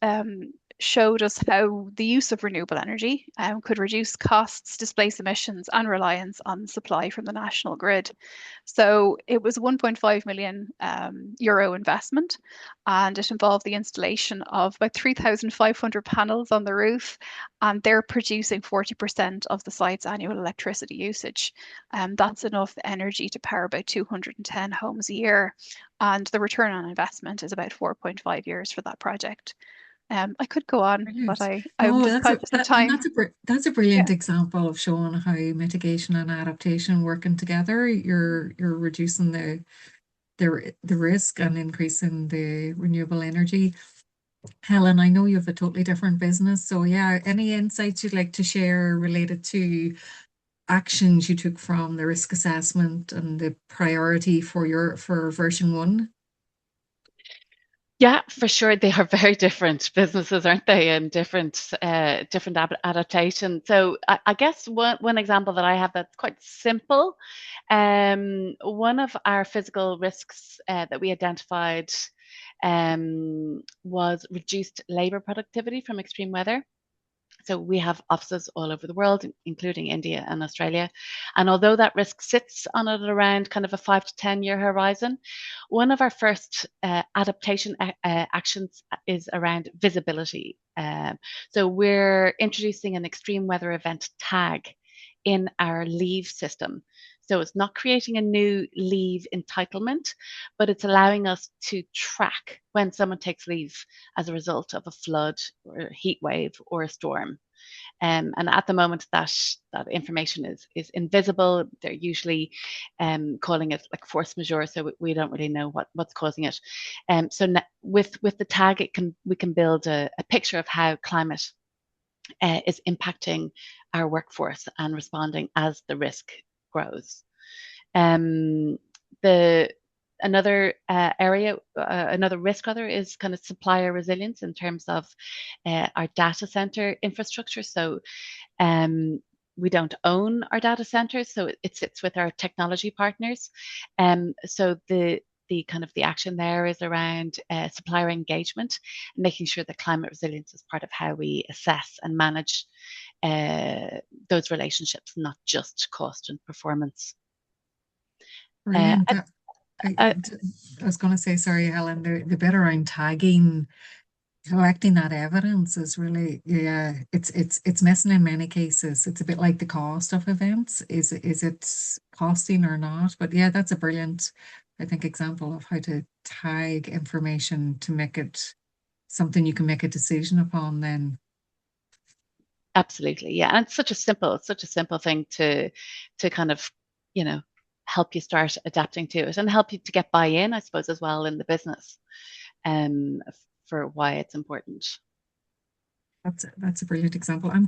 showed us how the use of renewable energy could reduce costs, displace emissions, and reliance on supply from the national grid. So it was a 1.5 million euro investment, and it involved the installation of about 3,500 panels on the roof, and they're producing 40% of the site's annual electricity usage. That's enough energy to power about 210 homes a year, and the return on investment is about 4.5 years for that project. I could go on, but I'm just conscious of time. That's a brilliant example of showing how mitigation and adaptation working together. You're reducing the risk and increasing the renewable energy. Helen, I know you have a totally different business, so yeah, any insights you'd like to share related to actions you took from the risk assessment and the priority for version 1? Yeah, for sure. They are very different businesses, aren't they? And different adaptation. So I guess one example that I have that's quite simple. One of our physical risks that we identified was reduced labor productivity from extreme weather. So we have offices all over the world, including India and Australia. And although that risk sits on it around kind of a 5 to 10 year horizon, one of our first adaptation actions is around visibility. So we're introducing an extreme weather event tag in our leave system. So it's not creating a new leave entitlement, but it's allowing us to track when someone takes leave as a result of a flood or a heat wave or a storm. And at the moment, that information is invisible. They're usually calling it like force majeure, so we don't really know what's causing it. So with the tag, we can build a picture of how climate is impacting our workforce and responding as the risk grows. Another risk is kind of supplier resilience in terms of our data center infrastructure. So we don't own our data centers, so it sits with our technology partners. So the action there is around supplier engagement and making sure that climate resilience is part of how we assess and manage those relationships, not just cost and performance. Brilliant. I was going to say, sorry, Helen, the bit around tagging, collecting that evidence is really, it's missing in many cases. It's a bit like the cost of events. Is it costing or not? But yeah, that's a brilliant, I think, example of how to tag information to make it something you can make a decision upon then. Absolutely, yeah. And it's such a simple thing to kind of, help you start adapting to it and help you to get buy-in, I suppose, as well in the business, for why it's important. That's a brilliant example. I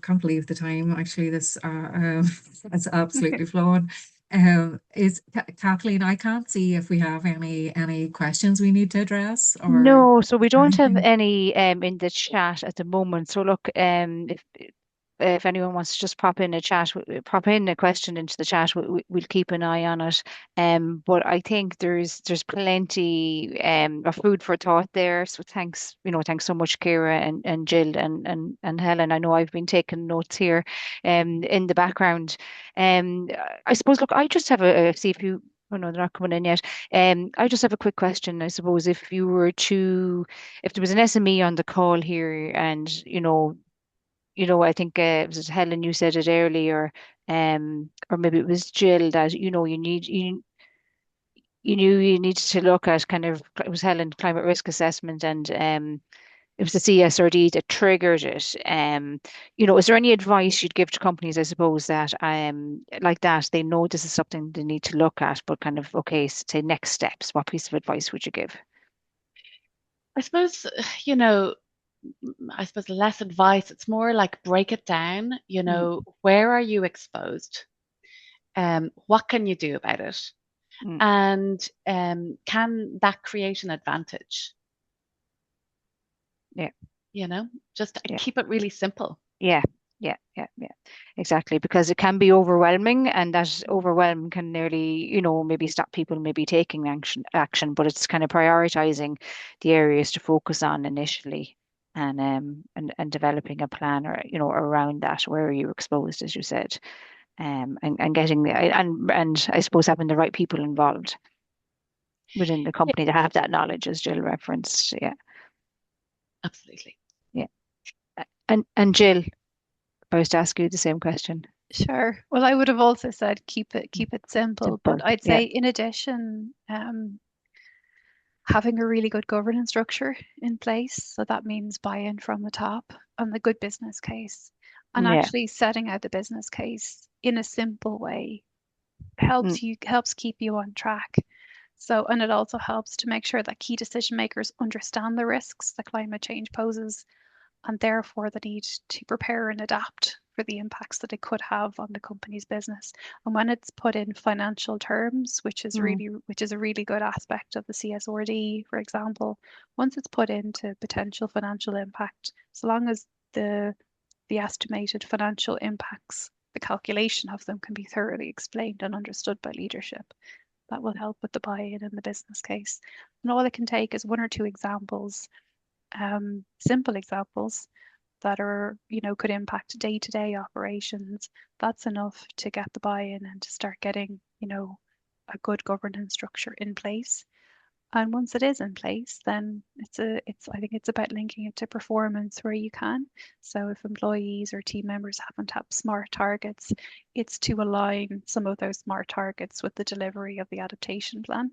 can't believe the time. Actually, this it's absolutely flowing. Is Kathleen? I can't see if we have any questions we need to address. Or no, so we don't have any in the chat at the moment. So look, if if anyone wants to just pop in a chat, pop in a question into the chat, we'll keep an eye on it. But I think there's plenty of food for thought there. So thanks, thanks so much, Kira and Jill and Helen. I know I've been taking notes here in the background. I suppose, look, I just have see if you. Oh no, they're not coming in yet. I just have a quick question. I suppose if there was an SME on the call here, and I think was it Helen, you said it earlier, or maybe it was Jill that you knew you needed to look at kind of, it was Helen, climate risk assessment, and it was the CSRD that triggered it. Is there any advice you'd give to companies, I suppose, that like that they know this is something they need to look at, but kind of okay, say next steps. What piece of advice would you give? I suppose, you know, I suppose less advice. It's more like break it down. Mm, Where are you exposed? What can you do about it? mm, And can that create an advantage? yeah, Just yeah. keep it really simple. Yeah, yeah, exactly. Because it can be overwhelming, and that overwhelm can nearly, maybe stop people maybe taking action, but it's kind of prioritizing the areas to focus on initially and developing a plan or, around that, where are you exposed, as you said, and getting and I suppose having the right people involved within the Yeah, company to have that knowledge, as Jill referenced. Yeah, absolutely. yeah. And Jill, I was to ask you the same question. Sure. Well, I would have also said keep it simple, Simple. but I'd Yeah. say in addition, having a really good governance structure in place. So that means buy-in from the top and the good business case. And Yeah. actually setting out the business case in a simple way Mm, helps keep you on track. So, and it also helps to make sure that key decision makers understand the risks that climate change poses and therefore the need to prepare and adapt for the impacts that it could have on the company's business. And when it's put in financial terms, mm, which is a really good aspect of the CSRD, for example, once it's put into potential financial impact, so long as the estimated financial impacts, the calculation of them can be thoroughly explained and understood by leadership. That will help with the buy-in in the business case. And all it can take is one or two examples, simple examples that could impact day-to-day operations. That's enough to get the buy-in and to start getting, a good governance structure in place. And once it is in place, then I think it's about linking it to performance where you can. So if employees or team members haven't had smart targets, it's to align some of those smart targets with the delivery of the adaptation plan.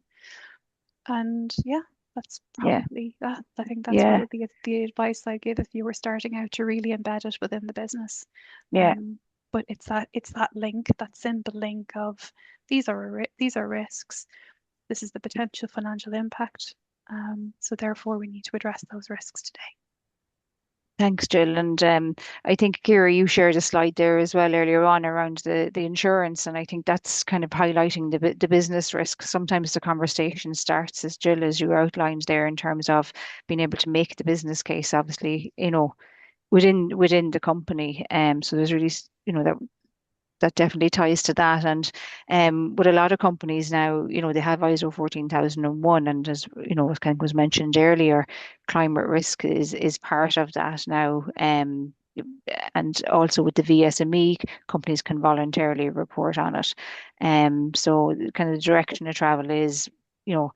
And yeah, that's yeah. probably that. I think that's Yeah. probably the advice I give if you were starting out to really embed it within the business. Yeah. But it's that link, that simple link of these are risks. This is the potential financial impact. So therefore, we need to address those risks today. Thanks, Jill. And I think, Kira, you shared a slide there as well earlier on around the insurance. And I think that's kind of highlighting the business risk. Sometimes the conversation starts, as Jill, as you outlined there, in terms of being able to make the business case, obviously, within the company. So there's really, that definitely ties to that. And with a lot of companies now, they have ISO 14001, and as as kind of was mentioned earlier, climate risk is part of that now. And also with the VSME, companies can voluntarily report on it. So kind of the direction of travel is, the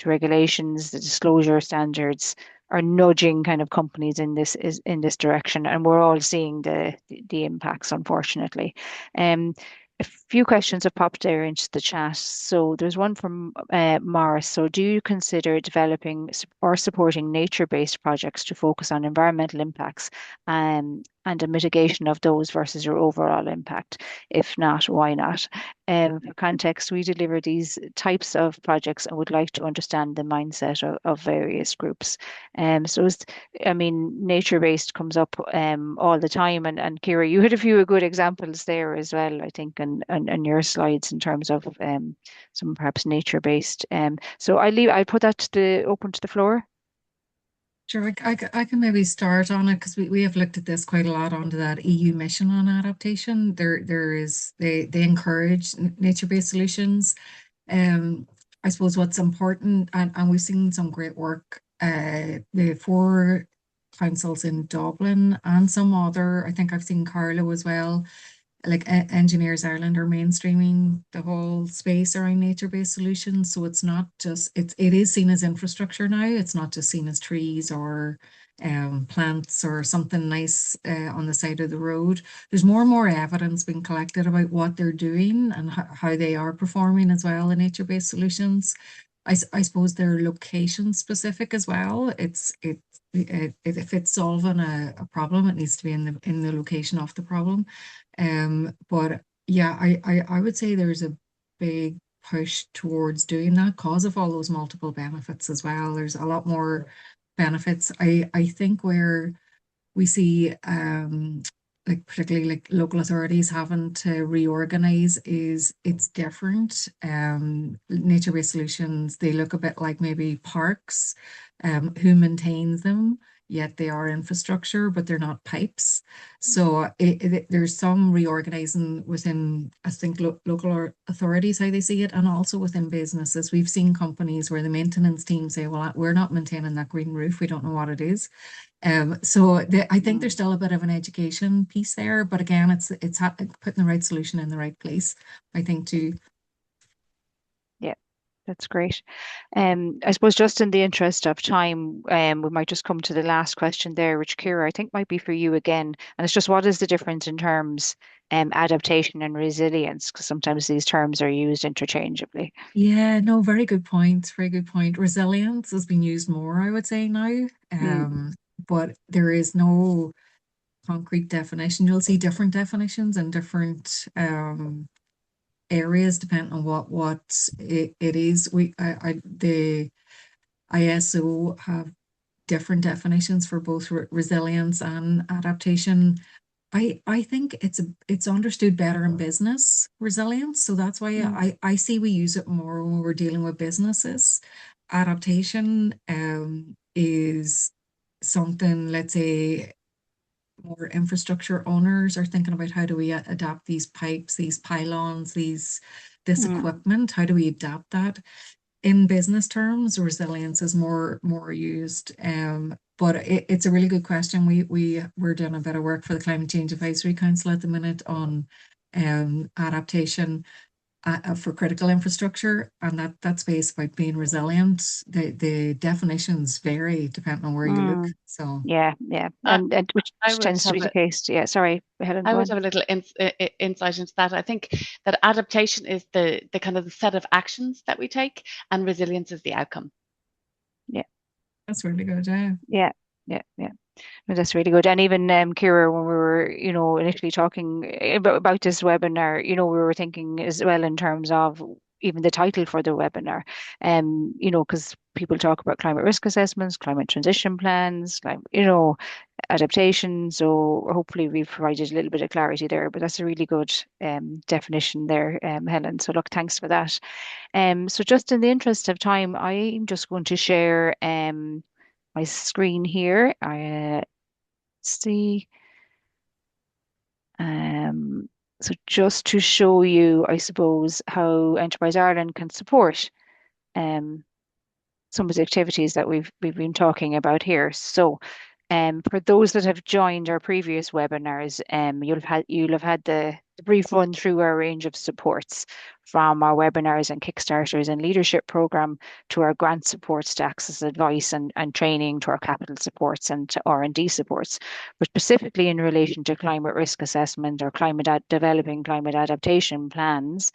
regulations, the disclosure standards are nudging kind of companies in this direction, and we're all seeing the impacts, unfortunately. Um, a few questions have popped there into the chat. So there's one from Morris. So do you consider developing or supporting nature-based projects to focus on environmental impacts and a mitigation of those versus your overall impact? If not, why not? For context, we deliver these types of projects and would like to understand the mindset of various groups. I mean, nature-based comes up all the time, and Kira, you had a few good examples there as well, I think, and your slides in terms of some perhaps nature-based. So I put that open to the floor. Sure, I can maybe start on it because we have looked at this quite a lot under that EU mission on adaptation. There is they encourage nature-based solutions. Um, I suppose what's important, and we've seen some great work. The four councils in Dublin and some other, I think I've seen Carlow as well, like Engineers Ireland are mainstreaming the whole space around nature-based solutions. So it's not just it is seen as infrastructure now. It's not just seen as trees or plants or something nice on the side of the road. There's more and more evidence being collected about what they're doing and how they are performing as well in nature-based solutions. I suppose they're location specific as well. If it's solving a problem, it needs to be in the location of the problem. But yeah, I would say there's a big push towards doing that because of all those multiple benefits as well. There's a lot more benefits. I think where we see like particularly like local authorities having to reorganize is it's different. Nature-based solutions, they look a bit like maybe parks, who maintains them, yet they are infrastructure, but they're not pipes. So there's some reorganizing within, I think, local authorities, how they see it, and also within businesses. We've seen companies where the maintenance team say, well, we're not maintaining that green roof. We don't know what it is. I think there's still a bit of an education piece there, but again, it's putting the right solution in the right place, I think, too. Yeah, that's great. I suppose just in the interest of time, we might just come to the last question there, which Kira, I think might be for you again. And it's just what is the difference in terms adaptation and resilience? Because sometimes these terms are used interchangeably. Yeah, no, very good point. Very good point. Resilience has been used more, I would say now. Mm, But there is no concrete definition. You'll see different definitions in different areas depending on what it is. The ISO have different definitions for both resilience and adaptation. I think it's understood better in business resilience. So that's why mm, I see we use it more when we're dealing with businesses. Adaptation is something, let's say, more infrastructure owners are thinking about how do we adapt these pipes, these pylons, this mm. equipment, how do we adapt that? In business terms, resilience is more used. But it's a really good question. We're doing a bit of work for the Climate Change Advisory Council at the minute on adaptation for critical infrastructure, and that's based about being resilient. The definitions vary depending on where you look. Mm. So Yeah, yeah, I, and which I would tends to have be the case. Yeah, sorry, Helen, I go would on. have a little insight into that. I think that adaptation is the kind of the set of actions that we take, and resilience is the outcome. Yeah, that's really good. Yeah. yeah, yeah, yeah. No, that's really good. And even Kira, when we were, initially talking about this webinar, we were thinking as well in terms of even the title for the webinar. Because people talk about climate risk assessments, climate transition plans, adaptation. So hopefully we've provided a little bit of clarity there. But that's a really good definition there, Helen. So look, thanks for that. So just in the interest of time, I'm just going to share my screen here. I see. Um, so just to show you, I suppose, how Enterprise Ireland can support um, some of the activities that we've been talking about here. So, for those that have joined our previous webinars, you'll have had the brief run through our range of supports from our webinars and Kickstarters and leadership program to our grant supports to access advice and training to our capital supports and to R&D supports. But specifically in relation to climate risk assessment or developing climate adaptation plans,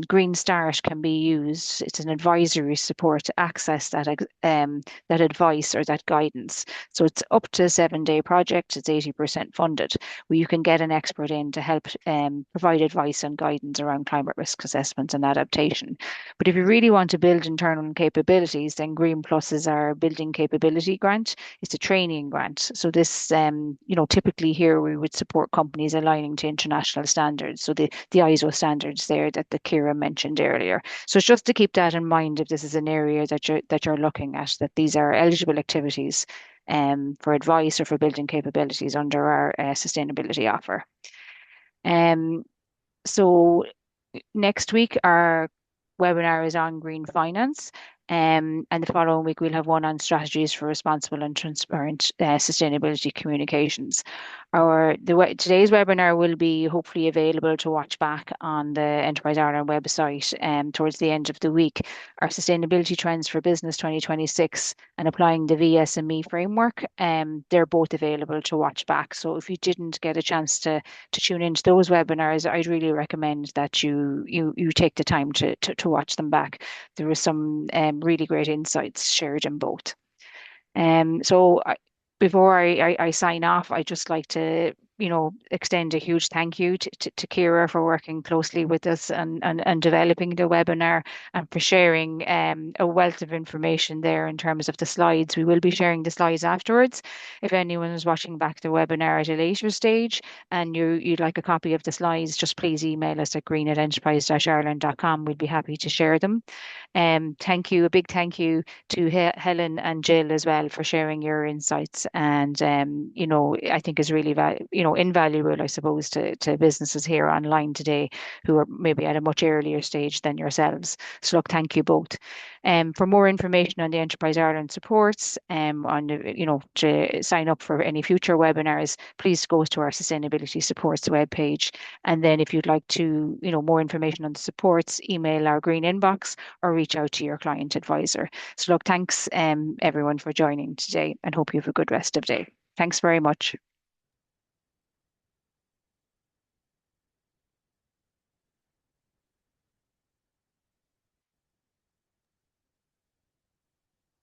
Green Start can be used. It's an advisory support to access that advice or that guidance. So it's up to a 7-day project. It's 80% funded, where you can get an expert in to help provide advice and guidance around climate risk assessment and adaptation. But if you really want to build internal capabilities, then Green Plus is our building capability grant. It's a training grant. So this, typically here we would support companies aligning to international standards. So the ISO standards there that the Kira mentioned earlier. So it's just to keep that in mind if this is an area that you're looking at, that these are eligible activities for advice or for building capabilities under our sustainability offer. So next week our webinar is on green finance. And the following week we'll have one on strategies for responsible and transparent sustainability communications. Today's webinar will be hopefully available to watch back on the Enterprise Ireland website towards the end of the week. Our Sustainability Trends for Business 2026 and applying the VSME framework, they're both available to watch back. So if you didn't get a chance to tune into those webinars, I'd really recommend that you take the time to watch them back. There were some really great insights shared in both. Before I sign off, I'd just like to, extend a huge thank you to Kira for working closely with us and developing the webinar and for sharing a wealth of information there in terms of the slides. We will be sharing the slides afterwards. If anyone is watching back the webinar at a later stage and you'd like a copy of the slides, just please email us at green@enterprise-ireland.com. We'd be happy to share them. A big thank you to Helen and Jill as well for sharing your insights, and I think is really invaluable, I suppose, to businesses here online today who are maybe at a much earlier stage than yourselves. So look, thank you both. For more information on the Enterprise Ireland supports, to sign up for any future webinars, please go to our Sustainability Supports webpage. And then if you'd like to, more information on the supports, email our green inbox or reach out to your client advisor. So look, thanks everyone for joining today, and hope you have a good rest of the day. Thanks very much.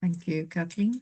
Thank you, Kathleen.